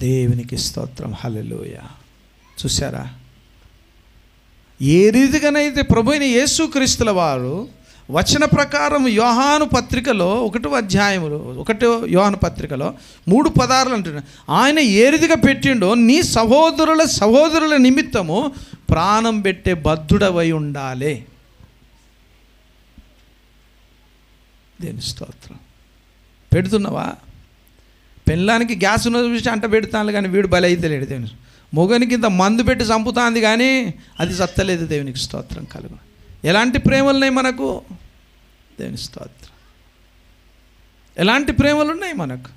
దేవునికి స్తోత్రం, హల్లెలూయా. చూసారా? ఏ రీతిగానైతే ప్రభువైన యేసుక్రీస్తుల వారు వచన ప్రకారం యోహాను పత్రికలో 1వ అధ్యాయములో 1 యోహాను పత్రికలో 3:16 అంటున్నాడు, ఆయన ఏ రీతిగా పెట్టిండో నీ సహోదరుల నిమిత్తము ప్రాణం పెట్టే బద్ధుడవై ఉండాలి. దేని స్తోత్రం. పెడుతున్నావా? పెళ్ళానికి గ్యాస్ ఉన్న చూసి అంట పెడతాను కానీ వీడు బలి అయితే లేడు. దేవుని మొగనికి ఇంత మందు పెట్టి చంపుతాంది కానీ అది చత్తలేదు. దేవునికి స్తోత్రం కలుగు. ఎలాంటి ప్రేమలు ఉన్నాయి మనకు? దేవుని స్తోత్రం. ఎలాంటి ప్రేమలు ఉన్నాయి మనకు?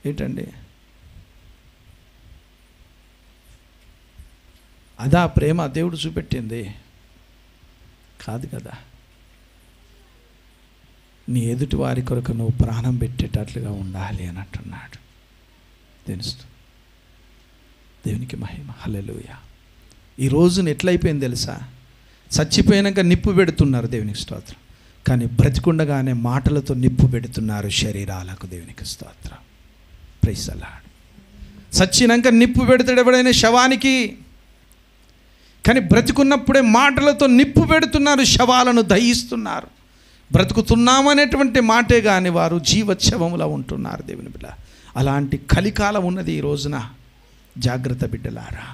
ఏంటండి? అదా ప్రేమ దేవుడు చూపెట్టింది కాదు కదా. నీ ఎదుటి వారి కొరకు నువ్వు ప్రాణం పెట్టేటట్లుగా ఉండాలి అని అంటున్నాడు. దేవునికి మహిమ, హల్లెలూయా. ఈ రోజున ఎట్లయిపోయింది తెలుసా? చచ్చిపోయాక నిప్పు పెడుతున్నారు, దేవునికి స్తోత్రం. కానీ బ్రతికుండగానే మాటలతో నిప్పు పెడుతున్నారు శరీరాలకు. దేవునికి స్తోత్రం, ప్రైజ్ ది లార్డ్. చచ్చినాక నిప్పు పెడతాడు ఎవడైనా శవానికి. కానీ బ్రతికున్నప్పుడే మాటలతో నిప్పు పెడుతున్నారు, శవాలను దహిస్తున్నారు. బ్రతుకుతున్నామనేటువంటి మాటే కానీ వారు జీవోత్సవములా ఉంటున్నారు. దేవుని బిడ్డ, అలాంటి కలికాలం ఉన్నది ఈ రోజున. జాగ్రత్త బిడ్డలారా.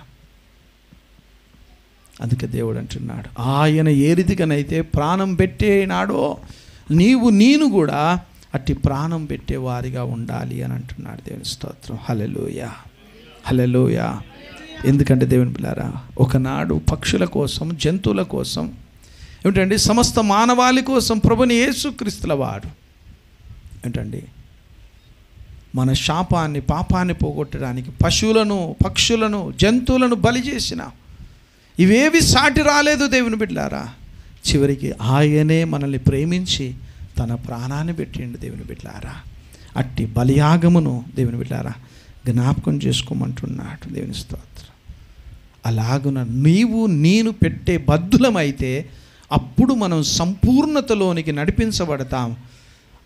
అందుకే దేవుడు అంటున్నాడు, ఆయన ఏ రీతిగానైతే ప్రాణం పెట్టేనాడో నేను కూడా అట్టి ప్రాణం పెట్టేవారిగా ఉండాలి అని అంటున్నాడు. దేవుని స్తోత్రం. హల్లెలూయా, హల్లెలూయా. ఎందుకంటే దేవుని బిడ్డలారా, ఒకనాడు పక్షుల కోసం, జంతువుల కోసం, ఏమిటండి, సమస్త మానవాళి కోసం ప్రభుని యేసుక్రీస్తుల వాడు ఏంటండి మన శాపాన్ని, పాపాన్ని పోగొట్టడానికి పశువులను, పక్షులను, జంతువులను బలి చేసిన ఇవేవి సాటి రాలేదు దేవుని బిడ్డలారా. చివరికి ఆయనే మనల్ని ప్రేమించి తన ప్రాణాన్ని పెట్టిండు దేవుని బిడ్డలారా. అట్టి బలియాగమును దేవుని బిడ్డలారా జ్ఞాపకం చేసుకోమంటున్నాడు. దేవుని స్తోత్రం. అలాగున నేను పెట్టే బద్ధులమైతే అప్పుడు మనం సంపూర్ణతలోనికి నడిపించబడతాం.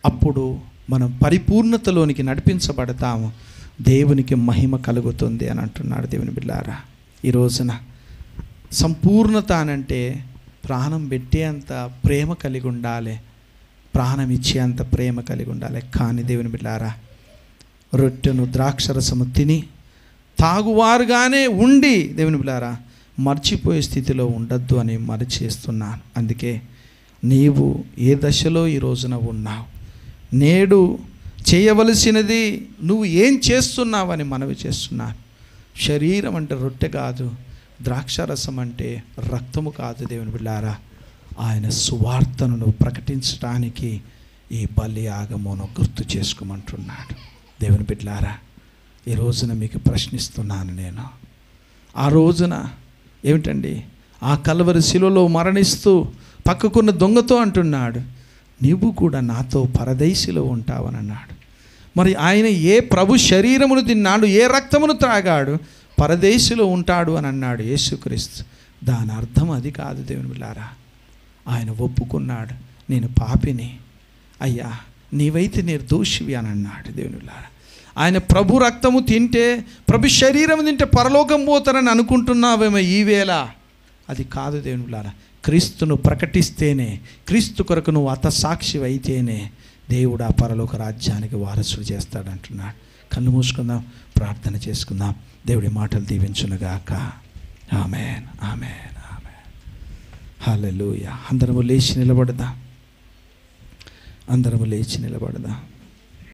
అప్పుడు మనం పరిపూర్ణతలోనికి నడిపించబడతాము. దేవునికి మహిమ కలుగుతుంది అని అంటున్నాడు దేవుని బిడ్డలారా. ఈ రోజున సంపూర్ణత అనంటే ప్రాణం పెట్టేంత ప్రేమ కలిగి ఉండాలి, ప్రాణం ఇచ్చేంత ప్రేమ కలిగి ఉండాలి. కానీ దేవుని బిడ్డలారా, రొట్టెను ద్రాక్షరసము తిని తాగువారుగానే ఉండి దేవుని బిడ్డలారా మర్చిపోయే స్థితిలో ఉండొద్దు అని మరిచేస్తున్నాను. అందుకే నీవు ఏ దశలో ఈ రోజున ఉన్నావు, నేడు చేయవలసినది నువ్వు ఏం చేస్తున్నావని మనవి చేస్తున్నాను. శరీరం అంటే రొట్టె కాదు, ద్రాక్షరసం అంటే రక్తము కాదు. దేవుని బిడ్డలారా, ఆయన సువార్తను నువ్వు ప్రకటించడానికి ఈ బలియాగమును గుర్తు చేసుకోమంటున్నాడు. దేవుని బిడ్డలారా, ఈ రోజున మీకు ప్రశ్నిస్తున్నాను నేను. ఆ రోజున ఏమిటండి, ఆ కల్వరి శిలువలో మరణిస్తూ పక్కకున్న దొంగతో అంటున్నాడు, నీవు కూడా నాతో పరదేశిలో ఉంటావని అన్నాడు. మరి ఆయన ఏ ప్రభు శరీరమును తిన్నాడు, ఏ రక్తమును త్రాగాడు, పరదేశిలో ఉంటాడు అని అన్నాడు యేసుక్రీస్తు. దాని అర్థం అది కాదు దేవుని బిడ్డలారా. ఆయన ఒప్పుకున్నాడు, నేను పాపిని అయ్యా, నీవైతే నిర్దోషివి అని అన్నాడు దేవుని బిడ్డలారా. ఆయన ప్రభు రక్తము తింటే, ప్రభు శరీరం తింటే పరలోకం పోతారని అనుకుంటున్నావేమో ఈవేళ. అది కాదు దేవుని బిడ్డలారా. క్రీస్తును ప్రకటిస్తేనే, క్రీస్తు కొరకు నువ్వు హతసాక్షి అయితేనే దేవుడు ఆ పరలోక రాజ్యానికి వారసుడు చేస్తాడంటున్నాడు. కళ్ళు మూసుకుందాం, ప్రార్థన చేసుకుందాం. దేవుడి మాటలు దీవించునుగాక. ఆమేన్, ఆమేన్, ఆమేన్. హల్లెలూయా. అందరము లేచి నిలబడదాం.